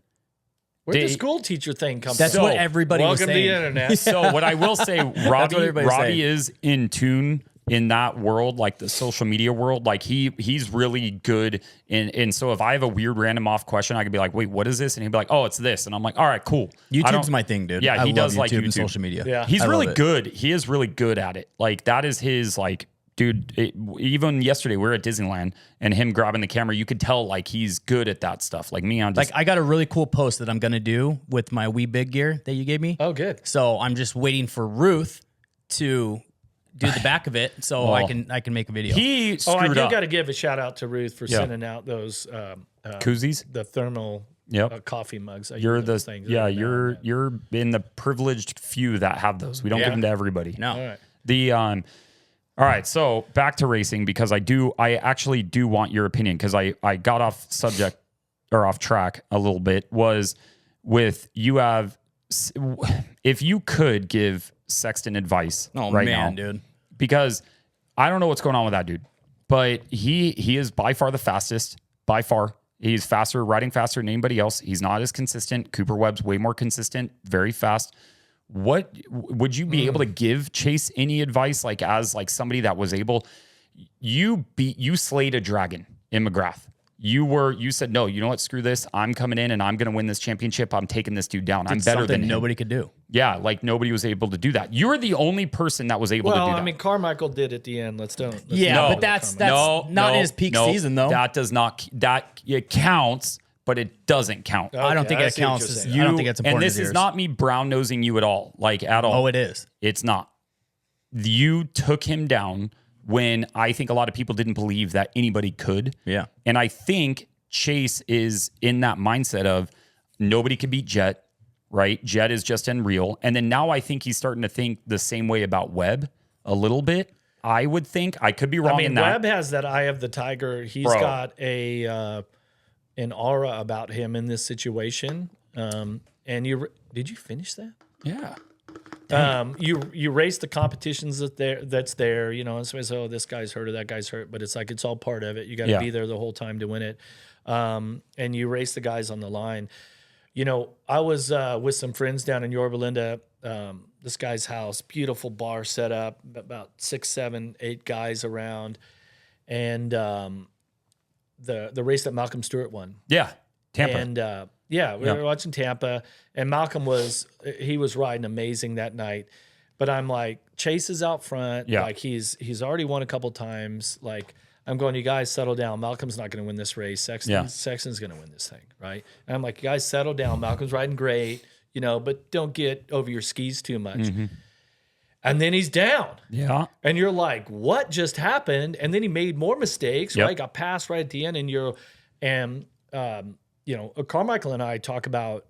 Where'd the school teacher thing come That's from? what everybody was saying. Welcome to the internet. So what I will say, Robbie saying. is in tune in that world, like the social media world. Like he's really good and so if I have a weird random off question, I could be like, wait, what is this? And he'd be like, oh, it's this. And I'm like, all right, cool. YouTube's my thing, dude. Yeah, he does YouTube like YouTube and social media. Yeah. He's really good. He is really good at it. Like, that is his, like, dude, even yesterday we were at Disneyland and him grabbing the camera, you could tell like he's good at that stuff. Like me, I'm just like I got a really cool post that I'm gonna do with my wee big gear that you gave me. Oh, good. So I'm just waiting for Ruth to do the back of it, so Well, I can make a video. he I screwed do up. got to give a shout out to Ruth for Yeah. sending out those Koozies. the thermal Yep. coffee mugs. I You're use the those things yeah. every now and then. You're in the privileged few that have those. We don't give them to everybody. No. All right. The all right, so back to racing because I actually do want your opinion because I got off subject or off track a little bit was with if you could give Sexton advice right now, dude. because I don't know what's going on with that dude, but he is by far the fastest, by far. He's faster, riding faster than anybody else. He's not as consistent. Cooper Webb's way more consistent, very fast. What would you be able to give Chase any advice, like as like somebody that was able? You slayed a dragon in McGrath. You said no. You know what? Screw this. I'm coming in and I'm going to win this championship. I'm taking this dude down. I'm better than him. Nobody could do. Yeah, like nobody was able to do that. You're the only person that was able to do that. I mean, Carmichael did at the end. Let's don't. But that's not in his peak season though. That does not. That it counts, but it doesn't count. I don't think I it see what counts. you're As, saying. I don't think it's important. And this is not me brown nosing you at all, like at all. Oh, it is. It's not. You took him down when I think a lot of people didn't believe that anybody could. Yeah. And I think Chase is in that mindset of nobody could beat Jet, right? Jet is just unreal. And then now I think he's starting to think the same way about Webb a little bit. I would think. I could be wrong in that. Webb has that eye of the tiger. He's got an aura about him in this situation. And did you finish that? Yeah. You race the competitions that's there, you know, and somebody says, oh, this guy's hurt or that guy's hurt, but it's like it's all part of it. You got to be there the whole time to win it. And you race the guys on the line. You know, I was with some friends down in Yorba Linda, this guy's house, beautiful bar set up, about 6, 7, 8 guys around. And the race that Malcolm Stewart won. Yeah. Tampa. And we were watching Tampa, and Malcolm was riding amazing that night. But I'm like, Chase is out front. Yeah. Like he's already won a couple times. Like I'm going, you guys settle down. Malcolm's not going to win this race. Sexton's going to win this thing, right? And I'm like, you guys settle down. Malcolm's riding great, you know, but don't get over your skis too much. Mm-hmm. And then he's down. Yeah. And you're like, what just happened? And then he made more mistakes, right? Got passed right at the end. You know, Carmichael and I talk about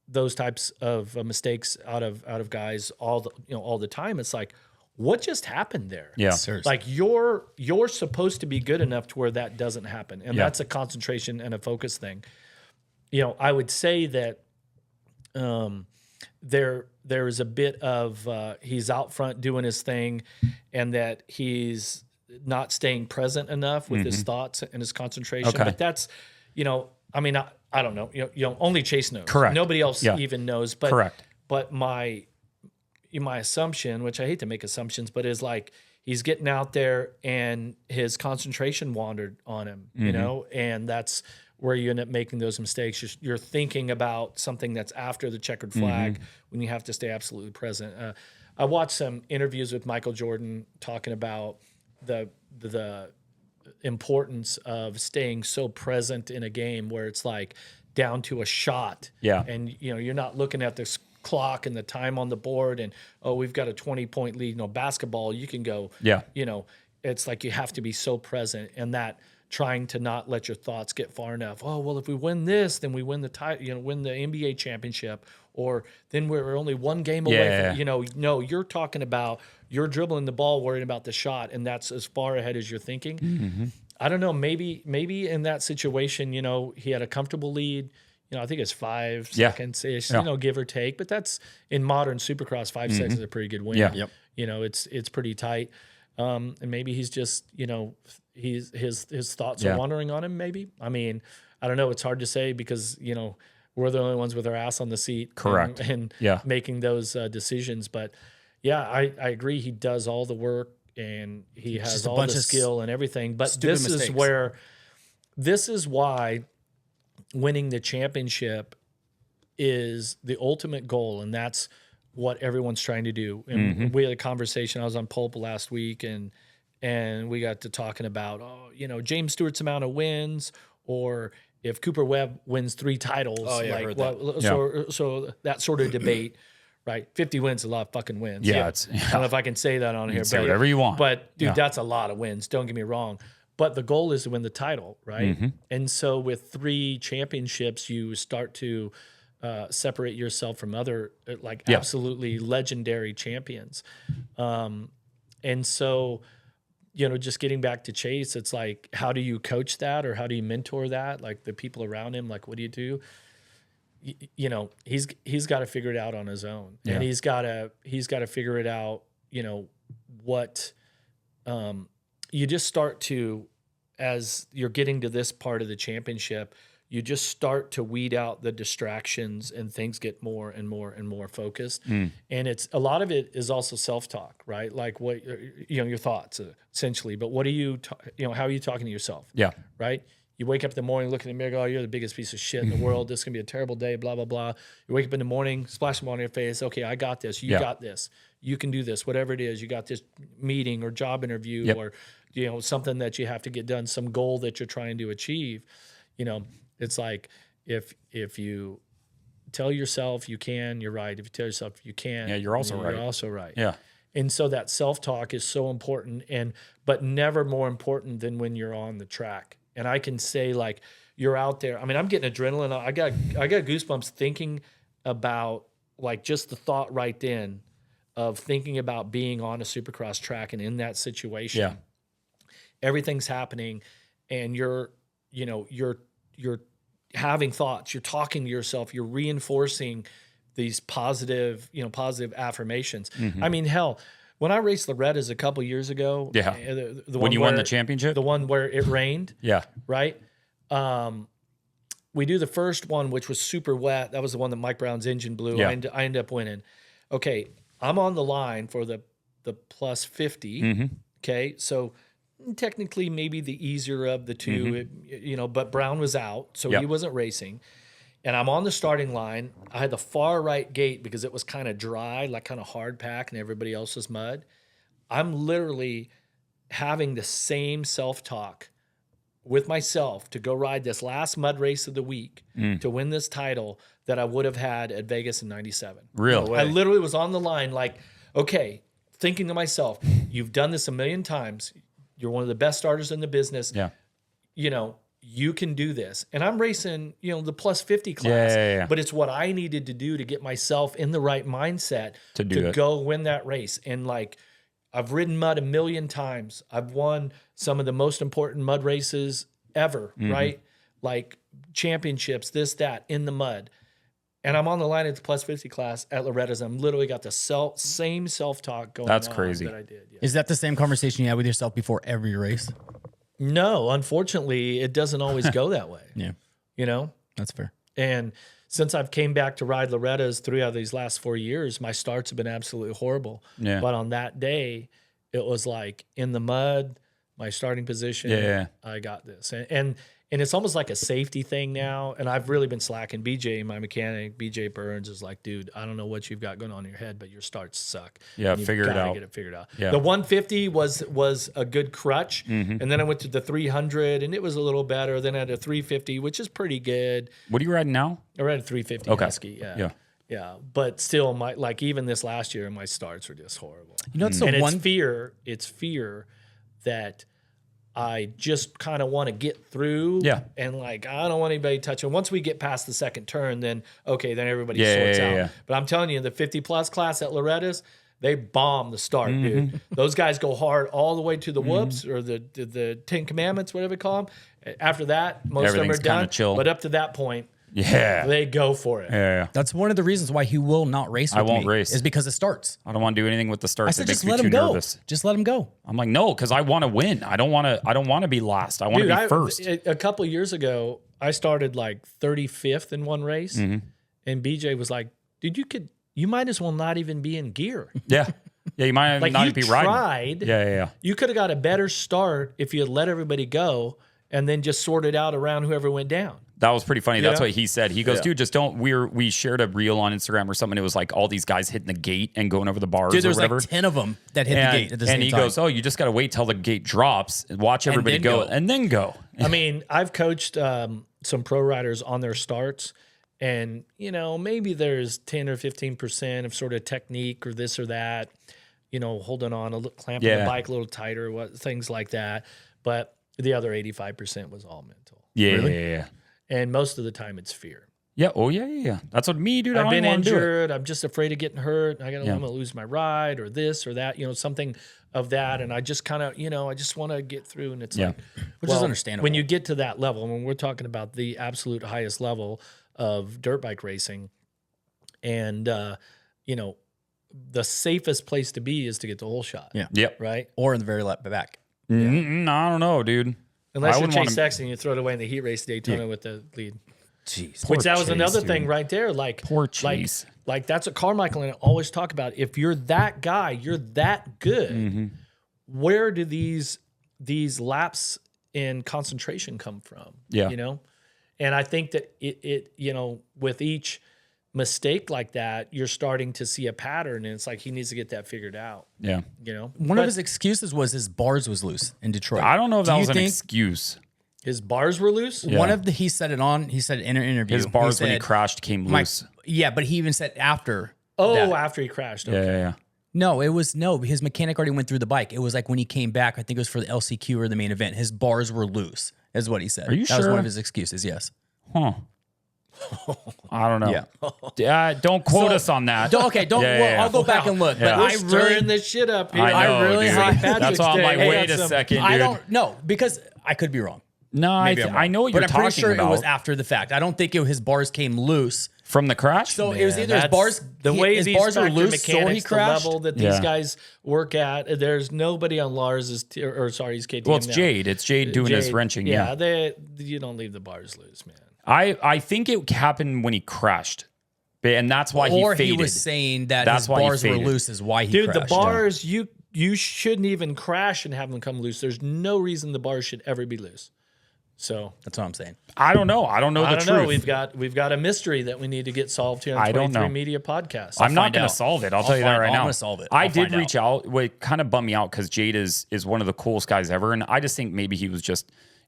those types of mistakes out of guys all the time. It's like, what just happened there? Yeah. Seriously. Like you're supposed to be good enough to where that doesn't happen. And that's a concentration and a focus thing. You know, I would say that there is a bit of he's out front doing his thing, and that he's not staying present enough with his thoughts and his concentration. Okay. But that's, you know, I mean, I don't know. You know, only Chase knows. Correct. Nobody else even knows. But correct. But my assumption, which I hate to make assumptions, but is like he's getting out there and his concentration wandered on him, you know, and that's where you end up making those mistakes. You're thinking about something that's after the checkered flag when you have to stay absolutely present. I watched some interviews with Michael Jordan talking about the importance of staying so present in a game where it's like down to a shot. Yeah. And, you know, you're not looking at this clock and the time on the board and, oh, we've got a 20-point lead. You know, basketball, you can go, you know, it's like you have to be so present, and that trying to not let your thoughts get far enough. Oh, well, if we win this, then we win the title, you know, win the NBA championship, or then we're only one game away from, you know, no, you're talking about you're dribbling the ball, worrying about the shot, and that's as far ahead as you're thinking. I don't know, maybe in that situation, you know, he had a comfortable lead. You know, I think it's 5 seconds-ish, you know, give or take. But that's in modern Supercross, 5 seconds is a pretty good win. Yeah. Yep. You know, it's pretty tight. And maybe he's just, you know, his thoughts are wandering on him. Maybe. I mean, I don't know. It's hard to say because, you know, we're the only ones with our ass on the seat. Correct. And making those decisions. But yeah, I agree. He does all the work and he has all the skill and everything. But this is why winning the championship is the ultimate goal, and that's what everyone's trying to do. And we had a conversation. I was on Pulp last week, and and we got to talking about, James Stewart's amount of wins, or if Cooper Webb wins 3 titles. So that sort of debate, right? 50 wins is a lot of fucking wins. Yeah. I don't know if I can say that on here. Say whatever you want. But, dude, that's a lot of wins. Don't get me wrong. But the goal is to win the title, right? Mm-hmm. And so with 3 championships, you start to separate yourself from other absolutely legendary champions. And so, just getting back to Chase, it's like, how do you coach that, or how do you mentor that? Like the people around him, like, what do you do? He's got to figure it out on his own, and he's got to figure it out. What you just start to, as you're getting to this part of the championship, you just start to weed out the distractions, and things get more and more and more focused. And it's a lot of it is also self-talk, right? Like what, your thoughts essentially, but what are you, how are you talking to yourself? Yeah. Right. You wake up in the morning, look in the mirror, go, oh, you're the biggest piece of shit in the world. This is going to be a terrible day, blah, blah, blah. You wake up in the morning, splash them on your face. Okay, I got this. You got this. You can do this, whatever it is. You got this meeting or job interview or, something that you have to get done, some goal that you're trying to achieve. It's like if you tell yourself you can, you're right. If you tell yourself you can, you're also right. You're also right. Yeah. And so that self-talk is so important, but never more important than when you're on the track. And I can say, like, you're out there. I mean, I'm getting adrenaline. I got goosebumps thinking about, like, just the thought right then of thinking about being on a Supercross track and in that situation. Yeah. Everything's happening, and you're having thoughts. You're talking to yourself. You're reinforcing these positive affirmations. I mean, hell, when I raced Loretta's a couple years ago, the when you won the championship, the one where it rained, right. We do the first one, which was super wet. That was the one that Mike Brown's engine blew. I ended up winning. Okay, I'm on the line for the plus 50. Okay, so technically maybe the easier of the two, but Brown was out, so he wasn't racing. And I'm on the starting line. I had the far right gate because it was kind of dry, like kind of hard pack, and everybody else was mud. I'm literally having the same self-talk with myself to go ride this last mud race of the week to win this title that I would have had at Vegas in 97. Really? I literally was on the line like, okay, thinking to myself, you've done this a million times. You're one of the best starters in the business. Yeah. You can do this. And I'm racing, the plus 50 class. But it's what I needed to do to get myself in the right mindset to go win that race. And like, I've ridden mud a million times. I've won some of the most important mud races ever, right? Like championships, this, that, in the mud. And I'm on the line at the plus 50 class at Loretta's. I'm literally got the same self-talk going on. That's crazy. That I did. Yeah. Is that the same conversation you had with yourself before every race? No, unfortunately, it doesn't always go that way. That's fair. And since I've came back to ride Loretta's 3 out of these last 4 years, my starts have been absolutely horrible. Yeah. But on that day, it was like in the mud, my starting position. I got this, and it's almost like a safety thing now. And I've really been slacking. BJ, my mechanic, BJ Burns, is like, dude, I don't know what you've got going on in your head, but your starts suck. Yeah, figure it out. Get it figured out. Yeah. The 150 was a good crutch, and then I went to the 300, and it was a little better. Then I had a 350, which is pretty good. What are you riding now? I ride a 350 Husky. Yeah. But still, even this last year, my starts were just horrible. It's fear. It's fear that I just kind of want to get through. Yeah. And like, I don't want anybody touching. Once we get past the second turn, then everybody sorts out. Yeah. But I'm telling you, the 50 plus class at Loretta's, they bomb the start, dude. Those guys go hard all the way to the whoops or the 10 Commandments, whatever they call them. After that, most of them are done. Chill. But up to that point, they go for it. Yeah. That's one of the reasons why he will not race with me. I won't race. Is because it starts. I don't want to do anything with the starts. I said, just let him go. Nervous. Just let him go. I'm like, no, because I want to win. I don't want to be last. I want to be first. A couple of years ago, I started like 35th in one race, and BJ was like, dude, you might as well not even be in gear. Yeah, you might not be riding. Yeah. You could have got a better start if you had let everybody go and then just sorted out around whoever went down. That was pretty funny. That's Yeah. what he said. He goes, dude, just don't. We shared a reel on Instagram or something. It was like all these guys hitting the gate and going over the bars. Dude, or there's whatever. like 10 of them that hit the gate at the same time. And he goes, oh, you just got to wait till the gate drops, watch everybody go, and then go. I mean, I've coached some pro riders on their starts, and maybe there's 10 or 15% of sort of technique or this or that, holding on, clamping the bike a little tighter, things like that. But the other 85% was all mental. Yeah, Really? yeah. And most of the time it's fear. Yeah. Oh, yeah. That's what me, dude. I've been injured. I'm just afraid of getting hurt. I'm going to lose my ride or this or that, something of that. And I just kind of, I just want to get through. And it's like, which is understandable. When you get to that level, when we're talking about the absolute highest level of dirt bike racing, and, the safest place to be is to get the whole shot. Yeah. Yep. Right? Or in the very back. I don't know, dude. Unless you're Chase Sexton, you throw it away in the heat race Daytona with the lead. Jeez. Which that was Chase, another dude. thing right there. Like, Poor Chase. Like that's what Carmichael and I always talk about. If you're that guy, you're that good. Where do these laps in concentration come from? Yeah. And I think that it with each mistake like that, you're starting to see a pattern, and it's like he needs to get that figured out. Yeah. One of his excuses was his bars was loose in Detroit. I don't know if that was an think excuse. His bars were loose. Yeah. One of he said it in an interview. His bars when he crashed came loose. Yeah, but he even said after. After he crashed. Okay. Yeah. No, his mechanic already went through the bike. It was like when he came back, I think it was for the LCQ or the main event, his bars were loose, is what he said. Are you That was sure? one of his excuses, yes. Huh. I don't know. Yeah. Don't quote us on that. I'll go back and look. Yeah. But We're I stirring really, this shit up here. I know, I really dude. hate That's why I'm like, Day. wait Hey, a some- second, dude. I don't know because I could be wrong. No, I know what you're But I'm talking pretty sure about. it was after the fact. I don't think his bars came loose. From the crash? So it was either his bars, the way his these bars were factor loose, so he mechanics, the crashed. level that these guys work at. There's nobody on Lars's he's KTM. Well, it's now. Jade. It's Jade doing his wrenching. Yeah. You don't leave the bars loose, man. I think it happened when he crashed. And that's why he Or faded. he was saying that That's his why he bars were faded. loose is why he Dude, crashed. the bars, you shouldn't even crash and have them come loose. There's no reason the bars should ever be loose. So That's what I'm saying. I don't know. I don't know the truth. We've got a mystery that we need to get solved here on I don't 23 know. Media Podcast. I'm not find going out. to solve it. I'll tell you that right I'm now. gonna solve it. I I'll did find reach out. What kind of bummed me out because Jade is one of the coolest guys ever, and I just think maybe he was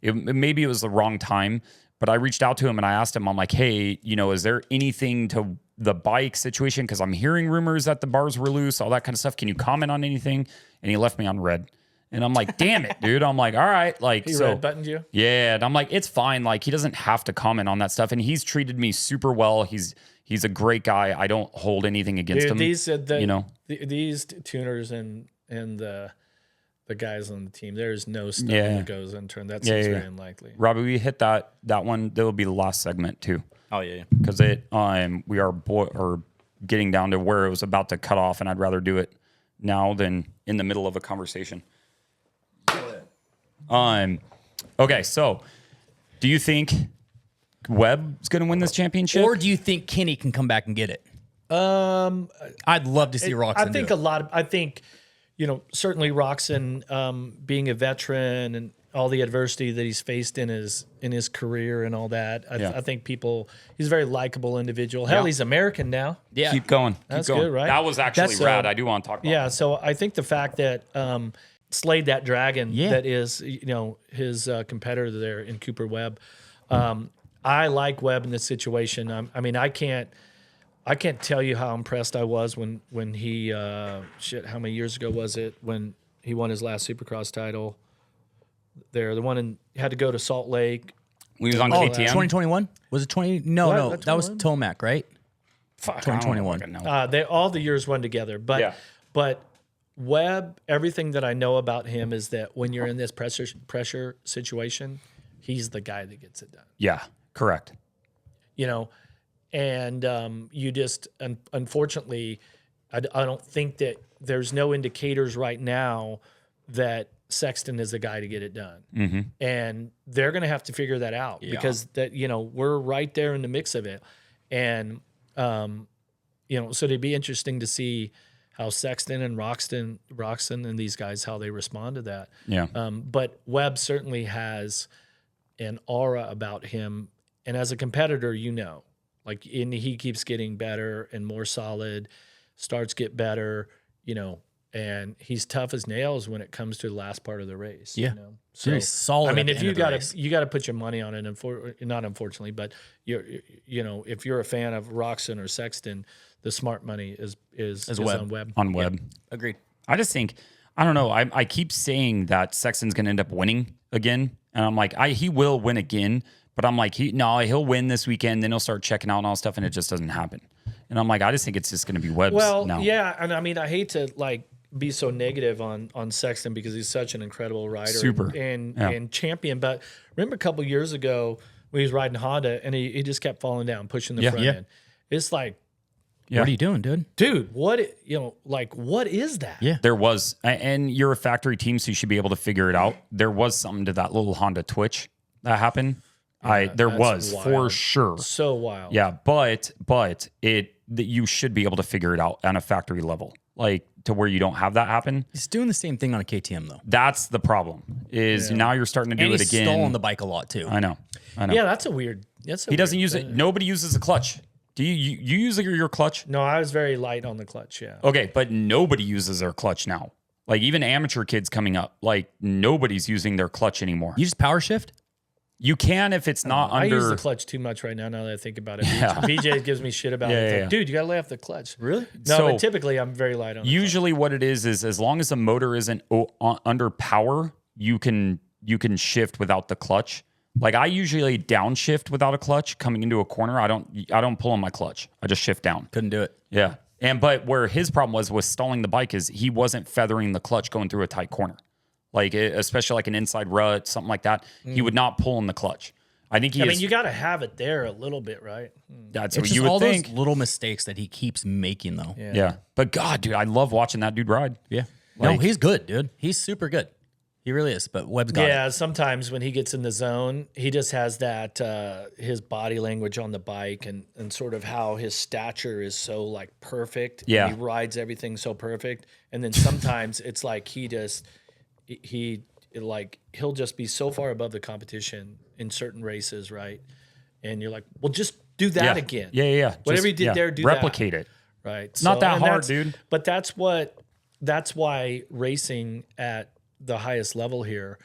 maybe it was the wrong time. But I reached out to him and I asked him, I'm like, hey, is there anything to the bike situation? Because I'm hearing rumors that the bars were loose, all that kind of stuff. Can you comment on anything? And he left me on red. And I'm like, damn it, dude. I'm like, all right. Like, He so red buttoned you? yeah. And I'm like, it's fine. Like, he doesn't have to comment on that stuff. And he's treated me super well. He's a great guy. I don't hold anything against him. These these tuners and the guys on the team, there's no stuff that goes unturned. That seems very unlikely. Robbie, we hit that one. That will be the last segment too. Oh yeah. Because we are getting down to where it was about to cut off, and I'd rather do it now than in the middle of a conversation. Okay, so do you think Webb's going to win this championship? Or do you think Kenny can come back and get it? I'd love to see Roxon. I think certainly Roxon being a veteran and all the adversity that he's faced in his career and all that. I think he's a very likable individual. Hell, he's American now. Yeah. Keep going. That's Keep going. good, right? That was actually That's, rad. I do want to talk about Yeah, that. so I think the fact that slayed that dragon that is his competitor there in Cooper Webb. I like Webb in this situation. I mean, I can't tell you how impressed I was when he how many years ago was it when he won his last Supercross title? There, the one had to go to Salt Lake. We was on Oh, KTM. 2021? Was it 20? No, What? no. That's That was 21? Tomac, right? Fuck, 2021. I don't fucking know. They all the years run together, but Webb, everything that I know about him is that when you're in this pressure situation, he's the guy that gets it done. Yeah, correct. And you just unfortunately, I don't think that there's no indicators right now that Sexton is the guy to get it done. Mm-hmm. And they're going to have to figure that out because we're right there in the mix of it. And so it'd be interesting to see how Sexton and Roxon and these guys, how they respond to that. Yeah. But Webb certainly has an aura about him And as a competitor, like, and he keeps getting better and more solid, starts get better, and he's tough as nails when it comes to the last part of the race. Yeah. So He's solid. I mean, at if the end of the race. you got to put your money on it, not unfortunately, but if you're a fan of Roxon or Sexton, the smart money is Webb. on Webb. On Webb. Agreed. I just think, I don't know. I keep saying that Sexton's going to end up winning again. And I'm like, he will win again. But I'm like, he'll win this weekend. Then he'll start checking out and all stuff. And it just doesn't happen. And I'm like, I just think it's just going to be Webb's now. Yeah. And I mean, I hate to be so negative on Sexton because he's such an incredible rider. Super. And champion. But remember a couple years ago when he was riding Honda and he just kept falling down, pushing the front end. It's like, what are you doing, dude? What is that? Yeah, there was, and you're a factory team, so you should be able to figure it out. There was something to that little Honda twitch that happened. There was wild. for sure. So wild. Yeah, but you should be able to figure it out on a factory level, like to where you don't have that happen. he's doing the same thing on a KTM though. That's the problem. Now you're starting to do And it he's again. stalling the bike a lot too. I know. Yeah, that's a weird. He doesn't use it. Nobody uses a clutch. Do you use your clutch? No, I was very light on the clutch. Yeah. Okay, but nobody uses their clutch now. Like even amateur kids coming up, like nobody's using their clutch anymore. You just power shift? You can if it's not I under. use the clutch too much right now. Now that I think about it, BJ gives me shit about it. It's like, dude, you gotta lay off the clutch. Really? No, So, but typically I'm very light on. The Usually, what it is as long as the motor isn't under power, you can shift without the clutch. Like I usually downshift without a clutch coming into a corner. I don't pull on my clutch. I just shift down. Couldn't do it. Yeah. But where his problem was stalling the bike is he wasn't feathering the clutch going through a tight corner. Like especially like an inside rut, something like that. He would not pull in the clutch. I think I mean, you got to have it there a little bit, right? That's It's what just you would all think. those little mistakes that he keeps making though. Yeah. But God, dude, I love watching that dude ride. Yeah. No, he's good, dude. He's super good. He really is. But Webb's got it. Sometimes when he gets in the zone, he just has that his body language on the bike and sort of how his stature is so like perfect. Yeah. And he rides everything so perfect. And then sometimes it's like he'll just be so far above the competition in certain races, right? And you're like, well, just do that again. Yeah. Whatever you did there, do replicate that. it. Right. It's not that hard, dude. But that's why racing at the highest level here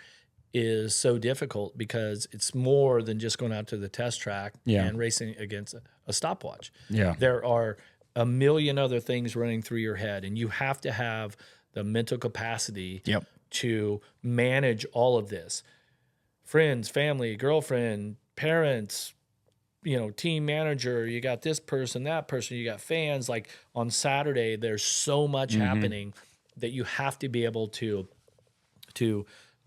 is so difficult because it's more than just going out to the test track and racing against a stopwatch. Yeah. There are a million other things running through your head, and you have to have the mental capacity to manage all of this. Friends, family, girlfriend, parents, team manager, you got this person, that person, you got fans. Like on Saturday, there's so much happening that you have to be able to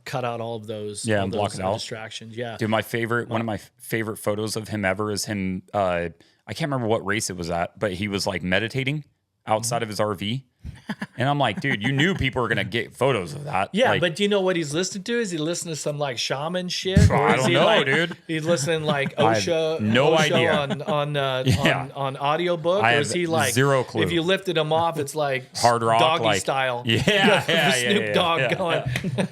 cut out all of those, block it out. distractions. Yeah. Dude, one of my favorite photos of him ever is him. I can't remember what race it was at, but he was like meditating outside of his RV. And I'm like, dude, you knew people were going to get photos of that. Yeah, like, but do you know what he's listening to? Is he listening to some like shaman shit? Or I is don't he know, dude. He's listening like Osho, no Osho idea. on audiobook? I or have is he like zero clue. If you lifted him off, it's like hard rock, doggy like, style. Snoop Dogg going.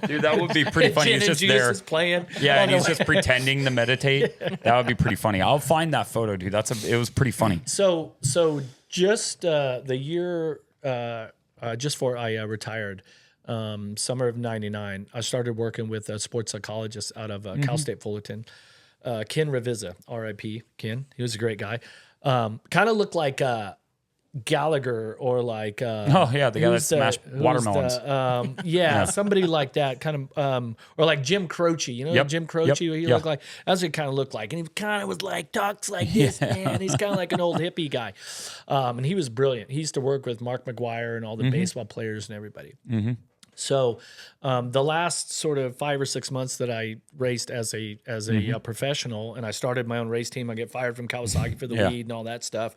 Dude, that would be pretty funny. Gin He's and just juice there. is playing. Yeah, and he's just pretending to meditate. That would be pretty funny. I'll find that photo, dude. It was pretty funny. So just the year just before I retired, summer of '99, I started working with a sports psychologist out of Cal State Fullerton, Ken Revizza, R.I.P. Ken. He was a great guy. Kind of looked like Gallagher or like the guy that smashed watermelons. Somebody like that kind of or like Jim Croce, Jim Croce, he looked like. That's what he kind of looked like, and he kind of was like talks like this, man. He's kind of like an old hippie guy, and he was brilliant. He used to work with Mark McGuire and all the baseball players and everybody. So the last sort of 5 or 6 months that I raced as a professional, and I started my own race team. I get fired from Kawasaki for the weed and all that stuff.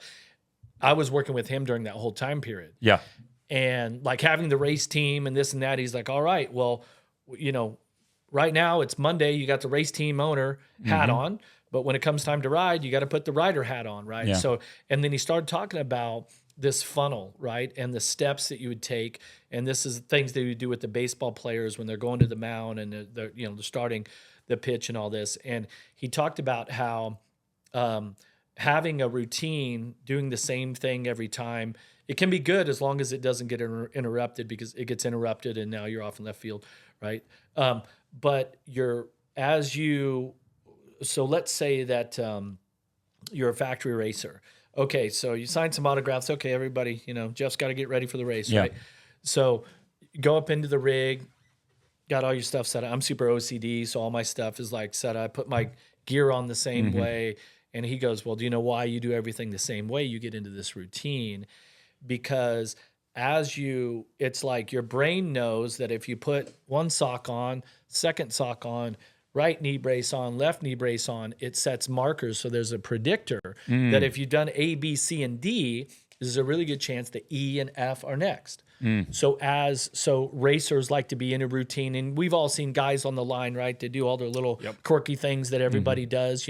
I was working with him during that whole time period. Yeah. And like having the race team and this and that, he's like, all right, well, right now it's Monday. You got the race team owner hat on, but when it comes time to ride, you got to put the rider hat on, right? Yeah. So, and then he started talking about this funnel, right? And the steps that you would take. And this is things that you do with the baseball players when they're going to the mound and they're starting the pitch and all this. And he talked about how having a routine, doing the same thing every time, it can be good as long as it doesn't get interrupted, because it gets interrupted and now you're off in left field, right? But so let's say that you're a factory racer. Okay, so you sign some autographs. Okay, everybody, Jeff's got to get ready for the race, right? So you go up into the rig, got all your stuff set up. I'm super OCD, so all my stuff is like set up. I put my gear on the same way. And he goes, well, do you know why you do everything the same way? You get into this routine because it's like your brain knows that if you put one sock on, second sock on, right knee brace on, left knee brace on, it sets markers. So there's a predictor that if you've done A, B, C, and D, there's a really good chance that E and F are next. So racers like to be in a routine, and we've all seen guys on the line, right? They do all their little quirky things that everybody does,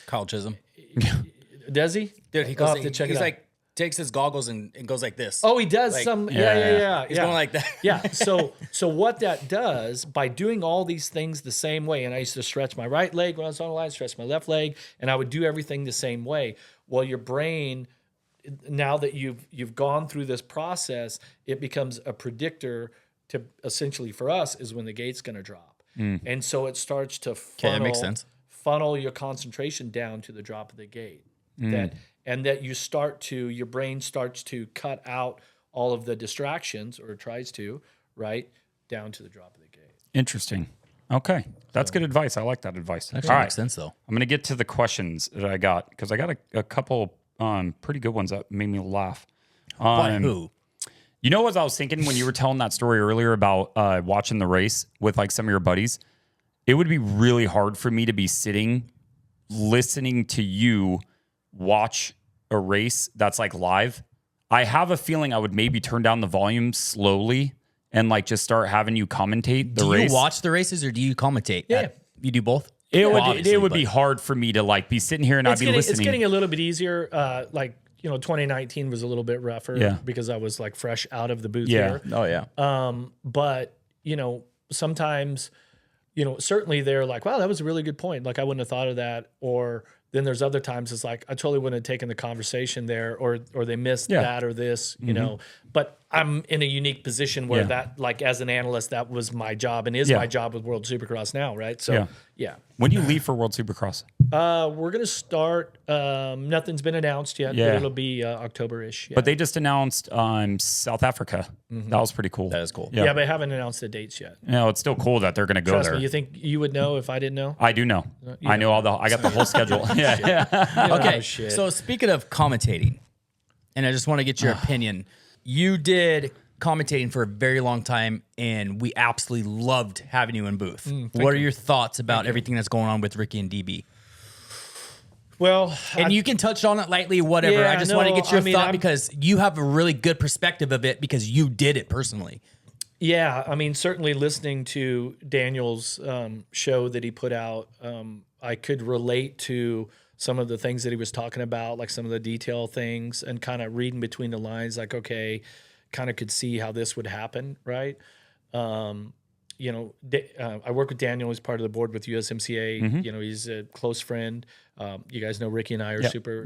Kyle Chisholm. Does he? Dude, he goes, he's like, takes his goggles and goes like this. Oh, he does like, some. Yeah. He's going like that. Yeah. So what that does, by doing all these things the same way, and I used to stretch my right leg when I was on the line, stretch my left leg, and I would do everything the same way. Well, your brain, now that you've gone through this process, it becomes a predictor to, essentially for us, is when the gate's going to drop. And so it starts to that makes sense. Funnel your concentration down to the drop of the gate. That your brain starts to cut out all of the distractions, or tries to, right, down to the drop of the gate. Interesting. Okay. That's good advice. I like that advice. Actually makes sense, though. I'm going to get to the questions that I got, because I got a couple pretty good ones that made me laugh. Who? You know, as I was thinking when you were telling that story earlier about watching the race with like some of your buddies, it would be really hard for me to be sitting listening to you watch a race that's like live. I have a feeling I would maybe turn down the volume slowly and like just start having you commentate the race. Do you watch the races or do you commentate? Yeah. You do both? It would be hard for me to like be sitting here and I'd be listening. It's getting a little bit easier. 2019 was a little bit rougher because I was like fresh out of the booth here. Oh yeah. But sometimes, certainly they're like, wow, that was a really good point. Like I wouldn't have thought of that. Or then there's other times it's like, I totally wouldn't have taken the conversation there, or they missed that or this, but I'm in a unique position where that, like as an analyst, that was my job and is my job with World Supercross now. Right. So yeah. When do you leave for World Supercross? We're going to start, nothing's been announced yet, but it'll be October-ish. Yeah. But they just announced South Africa. That was pretty cool. That is cool. Yeah, but they haven't announced the dates yet. It's still cool that they're going to go Trust there. me, you think you would know if I didn't know? I do know. I know I got the whole schedule. Okay, so speaking of commentating, and I just want to get your opinion. You did commentating for a very long time, and we absolutely loved having you in booth. What are your thoughts about everything that's going on with Ricky and DB? Well, and you can touch on it lightly, whatever. Yeah, I just want to get your thought because you have a really good perspective of it because you did it personally. Yeah, I mean, certainly listening to Daniel's show that he put out, I could relate to some of the things that he was talking about, like some of the detail things, and kind of reading between the lines, like, okay, kind of could see how this would happen, right? I work with Daniel. He's part of the board with USMCA. He's a close friend. You guys know Ricky and I are super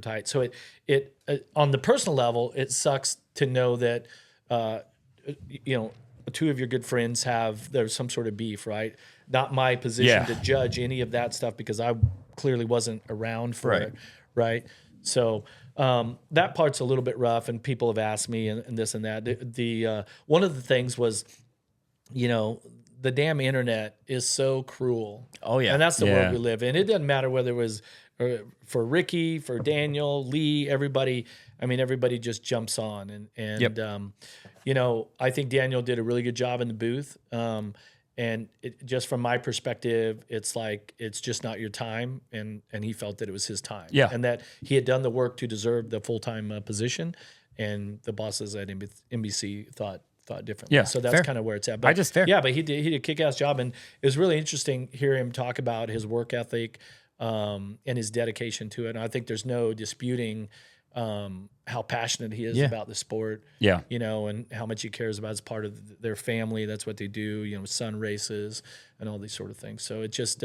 tight. So it on the personal level, it sucks to know that two of your good friends there's some sort of beef, right? Not my position to judge any of that stuff because I clearly wasn't around for it, right? So that part's a little bit rough, and people have asked me and this and that. The one of the things was, the damn internet is so cruel. Oh yeah, and that's the world we live in. It doesn't matter whether it was for Ricky, for Daniel, Lee, everybody. I mean, everybody just jumps on, and I think Daniel did a really good job in the booth. And just from my perspective, it's like it's just not your time, and he felt that it was his time, and that he had done the work to deserve the full-time position, and the bosses at NBC thought differently. Yeah, so that's kind of where it's at. But but he did a kick-ass job, and it was really interesting hear him talk about his work ethic and his dedication to it. And I think there's no disputing how passionate he is about the sport, and how much he cares about as part of their family. That's what they do, son races and all these sort of things. So it just,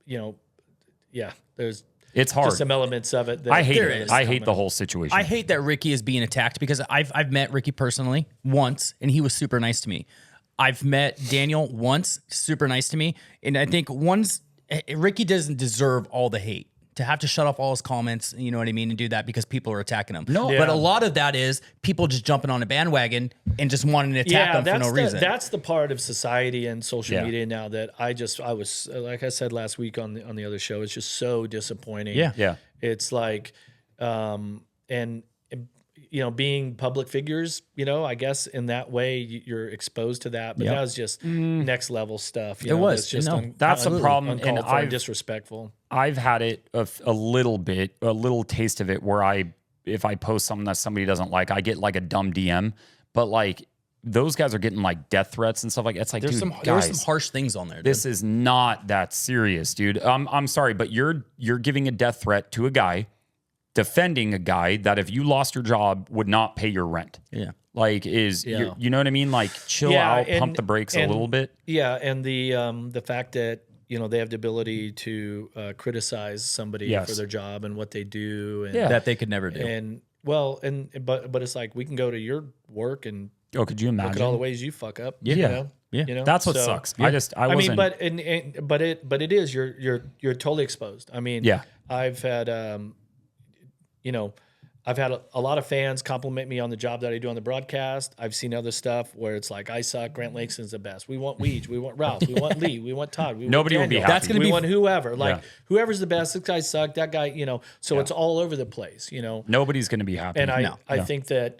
there's it's hard. just some elements of it. That I hate it. I hate the whole situation. I hate that Ricky is being attacked because I've met Ricky personally once, and he was super nice to me. I've met Daniel once, super nice to me, and I think Ricky doesn't deserve all the hate. To have to shut off all his comments, you know what I mean, and do that because people are attacking him. No, but a lot of that is people just jumping on a bandwagon and just wanting to attack him for no reason. That's the part of society and social media now that I was, like I said last week on the other show, it's just so disappointing. Yeah. It's like, and being public figures, I guess in that way you're exposed to that. But that was just next level stuff. It was it's just that's a problem, and disrespectful. I've had it a little taste of it where if I post something that somebody doesn't like, I get like a dumb DM. But like those guys are getting like death threats and stuff like that. It's like, there were some harsh things on there. This is not that serious, dude. I'm sorry, but you're giving a death threat to a guy, defending a guy that if you lost your job would not pay your rent. Yeah. Like you know what I mean? Like chill out, pump the brakes a little bit. Yeah. And the fact that, they have the ability to criticize somebody for their job and what they do. And, that they could never do. And but it's like, we can go to your work and could you imagine look at all the ways you fuck up? Yeah. That's what sucks. Yeah. I wasn't. But it is, you're totally exposed. I mean, I've had, I've had a lot of fans compliment me on the job that I do on the broadcast. I've seen other stuff where it's like, I suck, Grant Langston's the best. We want Weege, we want Ralph, we want Lee, we want Todd. Nobody will be happy. That's gonna we be want whoever. Like, whoever's the best, this guy sucked, that guy, so it's all over the place, Nobody's going to be happy. And I think that,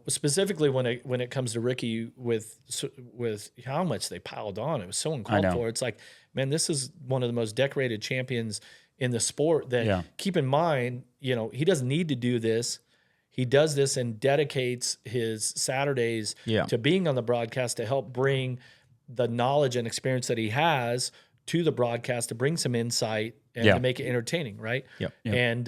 specifically when it comes to Ricky with how much they piled on, it was so uncalled for. It's like, man, this is one of the most decorated champions in the sport that keep in mind, he doesn't need to do this. He does this and dedicates his Saturdays to being on the broadcast to help bring the knowledge and experience that he has to the broadcast, to bring some insight and to make it entertaining. Right. Yep. And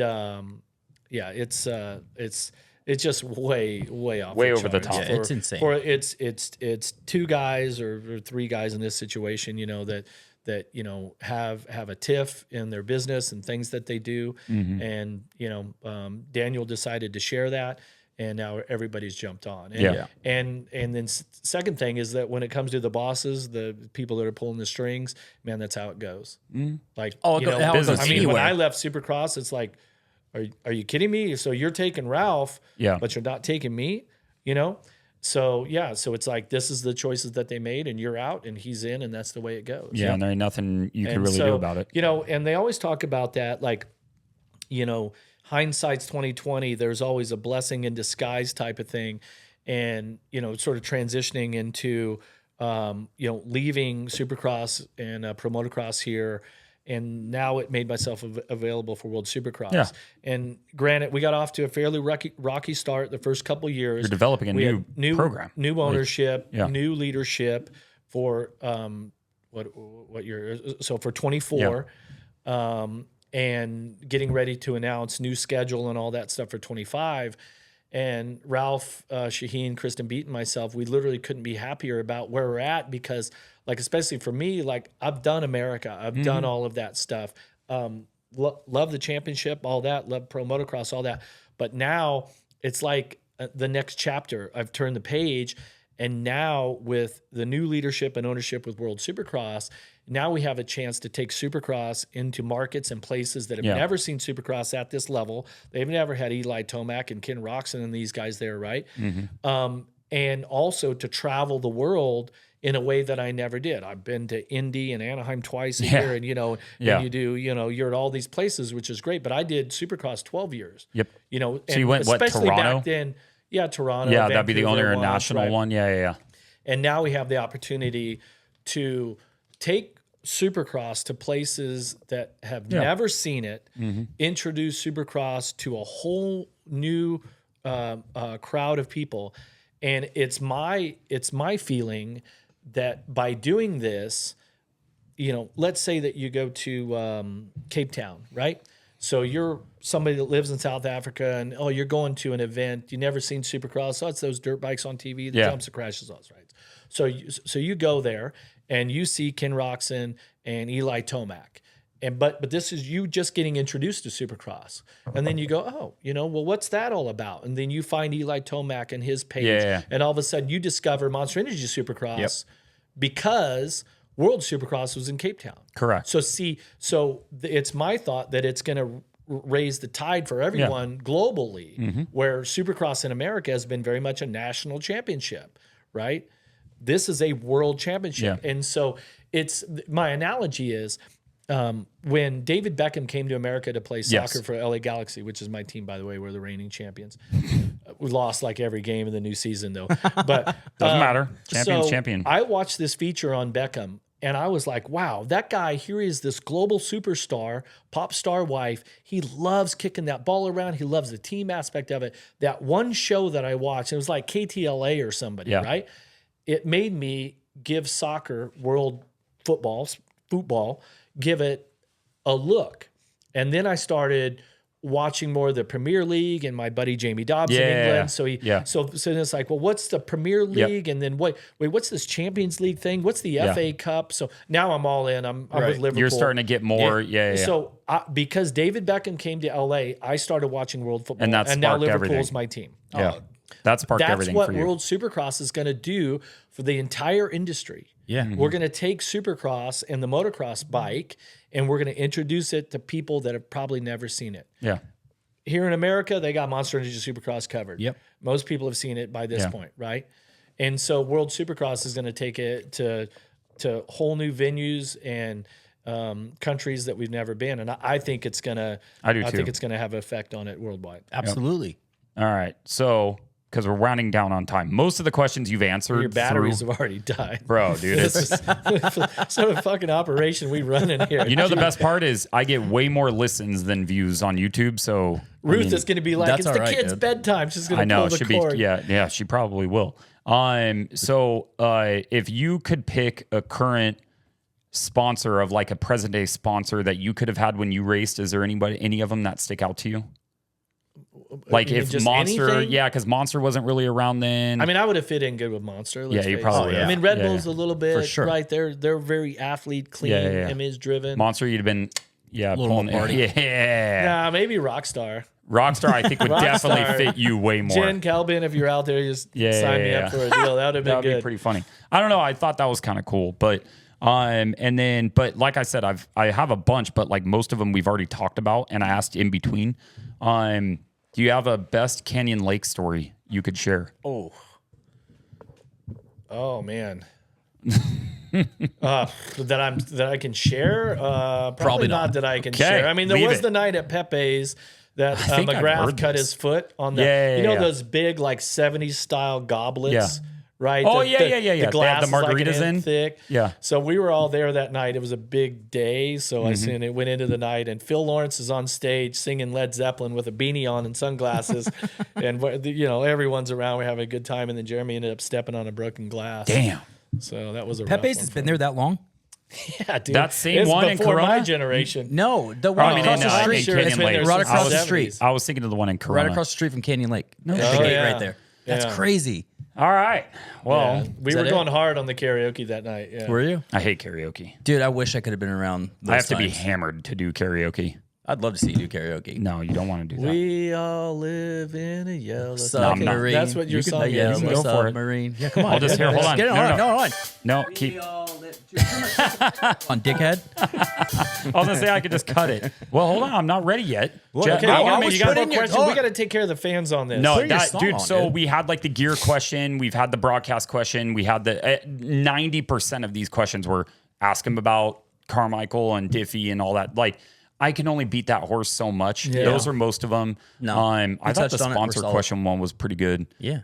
it's just way off. Way over the top. It's insane. It's two guys or three guys in this situation, that have a tiff in their business and things that they do, and Daniel decided to share that, and now everybody's jumped on. And then second thing is that when it comes to the bosses, the people that are pulling the strings, man, that's how it goes. Like, when I left Supercross, it's like, are you kidding me? So you're taking Ralph, but you're not taking me, So it's like, this is the choices that they made, and you're out and he's in, and that's the way it goes. Yeah, and there ain't nothing you can really do about it. And they always talk about that, like, hindsight's 2020. There's always a blessing in disguise type of thing, and sort of transitioning into leaving Supercross and pro motocross here. And now it made myself available for World Supercross. Yeah. And granted, we got off to a fairly rocky start the first couple years. You're developing a new program, new ownership, new leadership for what year? So for 24, and getting ready to announce new schedule and all that stuff for 25. And Ralph, Shaheen, Kristen Beat, and myself, we literally couldn't be happier about where we're at because, like, especially for me, like, I've done America. I've done all of that stuff. Love the championship, all that. Love pro motocross, all that. But now it's like the next chapter. I've turned the page. And now with the new leadership and ownership with World Supercross, now we have a chance to take Supercross into markets and places that have never seen Supercross at this level. They've never had Eli Tomac and Ken Roxon and these guys there, right? And also to travel the world in a way that I never did. I've been to Indy and Anaheim twice a year, and and you do, you're at all these places, which is great. But I did Supercross 12 years. Yep. So you went especially Toronto? Back then. Yeah, Toronto. Yeah, Vancouver, that'd be the only international one. Yeah. And now we have the opportunity to take Supercross to places that have never seen it, introduce Supercross to a whole new crowd of people. And it's my feeling that by doing this, let's say that you go to Cape Town, right? So you're somebody that lives in South Africa, and you're going to an event. You never seen Supercross. So it's those dirt bikes on TV, the jumps and crashes, all right. So you go there and you see Ken Roxon and Eli Tomac, But this is you just getting introduced to Supercross. And then you go, oh, well, what's that all about? And then you find Eli Tomac and his page. And all of a sudden you discover Monster Energy Supercross because World Supercross was in Cape Town. Correct. So it's my thought that it's going to raise the tide for everyone globally, where Supercross in America has been very much a national championship, right? This is a world championship. And so my analogy is, when David Beckham came to America to play soccer for LA Galaxy, which is my team, by the way, we're the reigning champions. We lost like every game in the new season, though. But doesn't matter. Champion. I watched this feature on Beckham, and I was like, wow, that guy, here he is, this global superstar, pop star wife. He loves kicking that ball around. He loves the team aspect of it. That one show that I watched, it was like KTLA or somebody, right? It made me give soccer, world football, give it a look. And then I started watching more of the Premier League and my buddy Jamie Dobbs in England. So so then it's like, well, what's the Premier League? And then what's this Champions League thing? What's the FA Cup? So now I'm all in. I'm with Liverpool. You're starting to get more. So because David Beckham came to LA, I started watching world football. And now Liverpool's my team. That sparked everything for you. That's what World Supercross is going to do for the entire industry. We're going to take Supercross and the motocross bike, and we're going to introduce it to people that have probably never seen it. Here in America, they got Monster Energy Supercross covered. Most people have seen it by this point, right? And so World Supercross is going to take it to whole new venues and countries that we've never been. And I think it's going to think it's going to have an effect on it worldwide. Absolutely. All right. So, because we're rounding down on time, most of the questions you've answered. Your batteries have already died. Bro, dude. It's what sort of fucking operation we run in here? The best part is I get way more listens than views on YouTube. So Ruth is going to be like, it's the kid's bedtime. She's going to pull the cord. Yeah, she probably will. So if you could pick a current sponsor of like a present day sponsor that you could have had when you raced, is there any of them that stick out to you? Like if Monster, because Monster wasn't really around then. I mean, I would have fit in good with Monster. You probably would. I mean, Red Bull's a little bit, for sure. Right? They're very athlete, clean, image driven. Monster, you'd have been, pulling party. Yeah, maybe Rockstar. Rockstar, I think would definitely fit you way more. Jen Calvin, if you're out there, just sign me up for a deal. That would have been good. Be pretty funny. I don't know. I thought that was kind of cool, but but like I said, I have a bunch, but like most of them we've already talked about, and I asked in between. Do you have a best Canyon Lake story you could share? Oh man. That I can share? Probably not that I can share. I mean, there was the night at Pepe's that McGrath cut his foot on the, those big like 70s style goblets. Right? Oh, The They glass had the margaritas like in. Thick. Yeah. So we were all there that night. It was a big day. So I seen it went into the night, and Phil Lawrence is on stage singing Led Zeppelin with a beanie on and sunglasses. And, everyone's around. We're having a good time. And then Jeremy ended up stepping on a broken glass. Damn. So that was a Pepe's has been there that long? Yeah, dude. That same it's one in before Corona? my generation. No, the one across the street. Canyon Lake. Right across the street. I was thinking of the one in Corona. Right across the street from Canyon Lake. No, the gate right there. That's crazy. All right. Well, we were going hard on the karaoke that night. Yeah. Were you? I hate karaoke. Dude, I wish I could have been around those I have to be times. hammered to do karaoke. I'd love to see you do karaoke. No, you don't want to do that. We all live in a yellow submarine. That's what your song is. You can go for it. Submarine. Yeah, come on. I'll just hear. Hold on. Get it on. No. No, keep. On, dickhead. I was gonna say I could just cut it. Well, hold on. I'm not ready yet. Okay, you got more questions. We got to take care of the fans on this. No, dude. So we had like the gear question. We've had the broadcast question. We had the 90% of these questions were ask him about Carmichael and Diffie and all that. Like, I can only beat that horse so much. Yeah. Those are most of them. No, I thought the sponsor question one was pretty good. Yeah.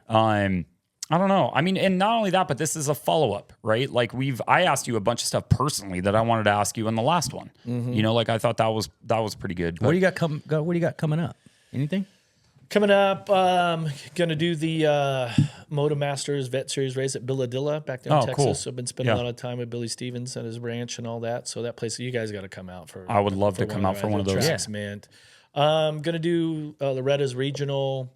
I don't know. I mean, and not only that, but this is a follow-up, right? Like I asked you a bunch of stuff personally that I wanted to ask you in the last one. Like I thought that was pretty good. What do you got coming up? Anything? Coming up, gonna do the Moto Masters Vet Series race at Billadilla back there in Texas. Cool. So I've been spending a lot of time with Billy Stevens at his ranch and all that. So that place, you guys got to come out for. I would love to come out for one of those. Tracks, man. Gonna do Loretta's Regional.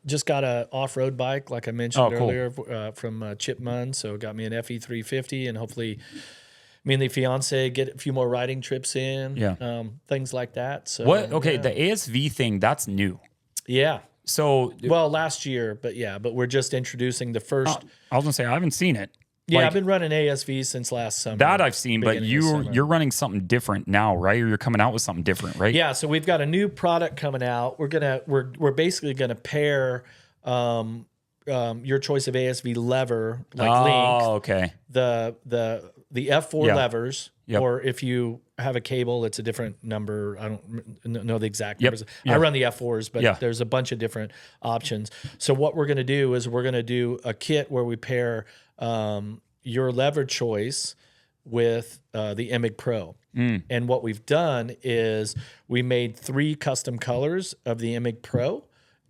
Just got a off-road bike, like I mentioned earlier, from Chip Munn. So got me an FE350, and hopefully Me and the fiance get a few more riding trips in. Yeah. Things like that. So What? Okay, the ASV thing, that's new. Yeah. So, Well, last year, but we're just introducing the first. I was gonna say I haven't seen it. Yeah, I've been running ASV since last summer. That I've seen, but you're running something different now, right? Or you're coming out with something different, right? Yeah, so we've got a new product coming out. We're basically gonna pair your choice of ASV lever like Link. Oh, okay. The F4 levers, Yep. or if you have a cable, it's a different number. I don't know the exact Yep. numbers. Yep. I run the F4s, but there's a bunch of different options. So what we're going to do is we're going to do a kit where we pair your lever choice with the Emig Pro. And what we've done is we made 3 custom colors of the Emig Pro,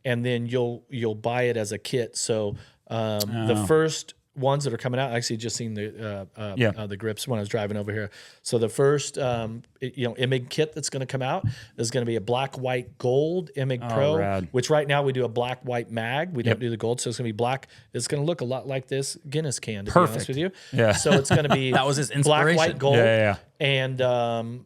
and then you'll buy it as a kit. So the first ones that are coming out, I actually just seen the grips when I was driving over here. So the first Emig kit that's going to come out is going to be a black, white, gold Emig Pro, rad. which right now we do a black, white mag. We don't do the gold, so it's going to be black. It's going to look a lot like this Guinness can, to be honest with you. Yeah. So it's going to be That was his black, inspiration. white, gold. Yeah. And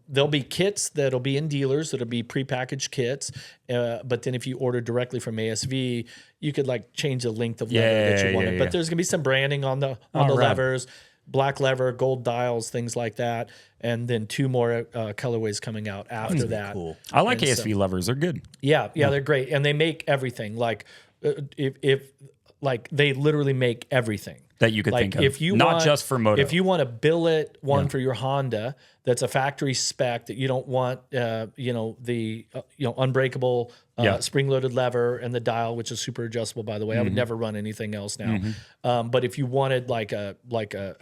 there'll be kits that'll be in dealers. That'll be prepackaged kits. But then if you order directly from ASV, you could like change the length of lever that you wanted. But there's gonna be some branding on the levers, black lever, gold dials, things like that. And then 2 more colorways coming out after that. Cool. I like ASV levers; they're good. Yeah, they're great, and they make everything. Like if they literally make everything That you could think of. If you not want, just for Moto. If you want a billet one for your Honda that's a factory spec that you don't want, the unbreakable spring-loaded lever and the dial, which is super adjustable, by the way. I would never run anything else now. But if you wanted like a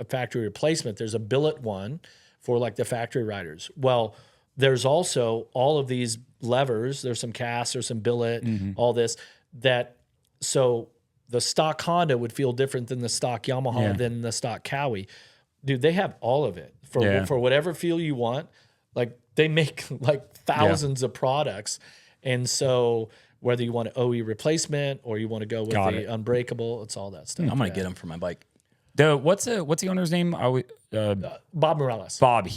factory replacement, there's a billet one for like the factory riders. Well, there's also all of these levers. There's some cast, there's some billet, all this so the stock Honda would feel different than the stock Yamaha than the stock Cowie. Dude, they have all of it for whatever feel you want. Like they make like thousands of products. And so whether you want an OE replacement or you want to go with the unbreakable, it's all that stuff. I'm going to get them for my bike. What's the owner's name? Bob Morales. Bob.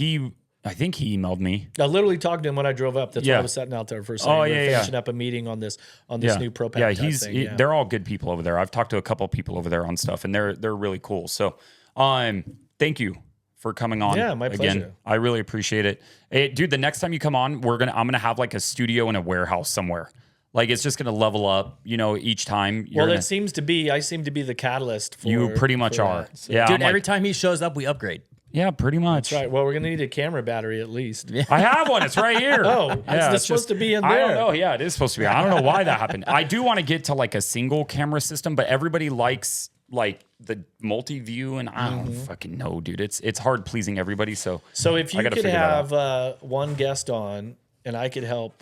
I think he emailed me. I literally talked to him when I drove up. That's why I was sitting out there for a second. We're finishing up a meeting on this new Pro Pack thing. They're all good people over there. I've talked to a couple of people over there on stuff, and they're really cool. So, thank you for coming on. Yeah, my pleasure. Again, I really appreciate it. Hey, dude, the next time you come on, I'm gonna have like a studio in a warehouse somewhere. Like it's just gonna level up, each time. I seem to be the catalyst for you pretty much are. So. Yeah, dude. Every time he shows up, we upgrade. Yeah, pretty much. That's right. Well, we're gonna need a camera battery at least. Yeah. I have one. It's right here. It's supposed to be in there. I don't know. Yeah, it is supposed to be. I don't know why that happened. I do want to get to like a single camera system, but everybody likes like the multi-view, and I don't fucking know, dude. It's hard pleasing everybody. So if you could have one guest on, and I could help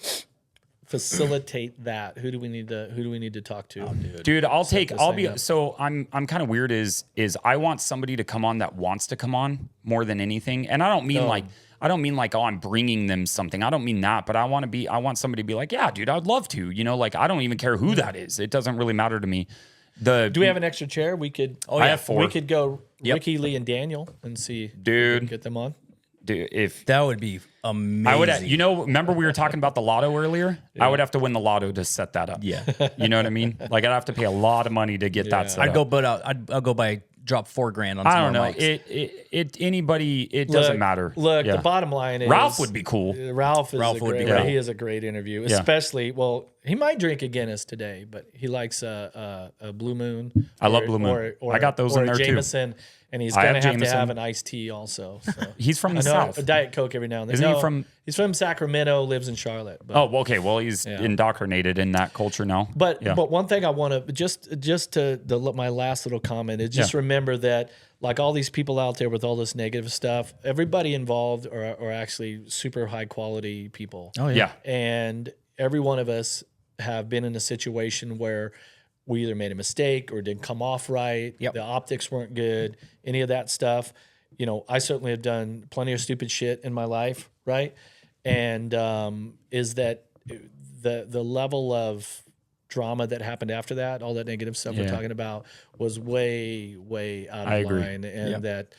facilitate that, who do we need to talk to? Oh, dude, I'm kind of weird is I want somebody to come on that wants to come on more than anything. And I don't mean like, oh, I'm bringing them something. I don't mean that, but I want somebody to be like, yeah, dude, I'd love to, like, I don't even care who that is. It doesn't really matter to me. Do we have an extra chair? We could, I have 4. We could go Ricky, Lee, and Daniel and see, dude, get them on. Dude, if that would be amazing. I would, remember we were talking about the lotto earlier? Yeah. I would have to win the lotto to set that up. Yeah. You know what I mean? Like I'd have to pay a lot of money to get that set up. I'll go drop $4,000 on. I don't know. Mics. It doesn't matter. Look, the bottom line is Ralph would be cool. Ralph would be great. He is a great interview, especially. Well, he might drink a Guinness today, but he likes a Blue Moon. I love Blue Moon. I got those in there Jameson, too. And he's going to have to have an iced tea also. So. He's from the South. A Diet Coke every now and then. Isn't he from? He's from Sacramento, lives in Charlotte. But, okay. Well, he's indoctrinated in that culture now. But one thing I want to just my last little comment is just remember that like all these people out there with all this negative stuff, everybody involved are actually super high quality people. Oh yeah. And every one of us have been in a situation where we either made a mistake or didn't come off right. The optics weren't good, any of that stuff. I certainly have done plenty of stupid shit in my life, right? And is that the level of drama that happened after that, all that negative stuff we're talking about, was way, way out of line. And that,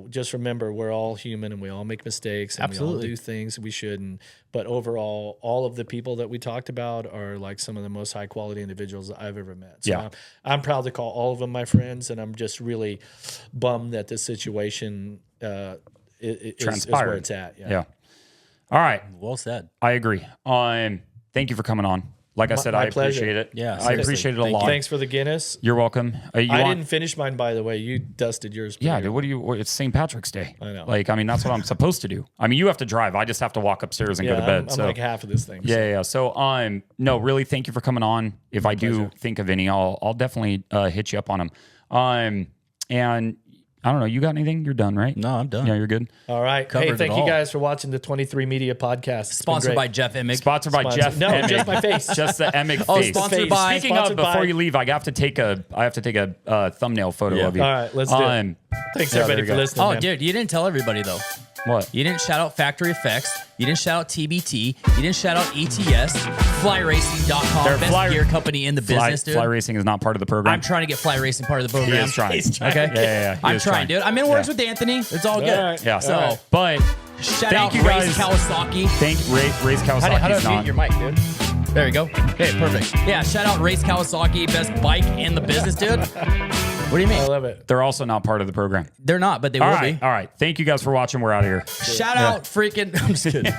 just remember we're all human and we all make mistakes and we all do things we shouldn't. But overall, all of the people that we talked about are like some of the most high quality individuals that I've ever met. So I'm proud to call all of them my friends, and I'm just really bummed that this situation is where it's at. Yeah. All right. Well said. I agree. Thank you for coming on. Like I said, I appreciate it. Yeah, I appreciate it a lot. Thanks for the Guinness. You're welcome. I didn't finish mine, by the way. You dusted yours. Yeah, dude. It's St. Patrick's Day. I know. That's what I'm supposed to do. You have to drive. I just have to walk upstairs and go to bed. I'm like half of this thing. Yeah. So, no, really, thank you for coming on. If I do think of any, I'll definitely hit you up on them. And I don't know. You got anything? You're done, right? No, I'm done. Yeah, you're good. All right. Hey, thank you guys for watching the 23 Media Podcast. Sponsored by Jeff Emig. Sponsored by Jeff Emig. Just my face. Just the Emig face. Sponsored by. Speaking of, before you leave, I have to take a thumbnail photo of you. All right, let's do it. Thanks everybody for listening. Oh, dude, you didn't tell everybody though. What? You didn't shout out Factory Effects. You didn't shout out TBT. You didn't shout out ETS. FlyRacing.com, best gear company in the business, dude. Fly Racing is not part of the program. I'm trying to get Fly Racing part of the program. He is trying. Okay? Yeah. I'm trying, dude. I'm in works with Anthony. It's all good. Right. Yeah. So, but shout out Race Kawasaki. Race Kawasaki. How do I mute your mic, dude? There you go. Okay, perfect. Yeah, shout out Race Kawasaki, best bike in the business, dude. What do you mean? I love it. They're also not part of the program. They're not, but they will be. All right. Thank you guys for watching. We're out of here. Shout out freaking. I'm just kidding.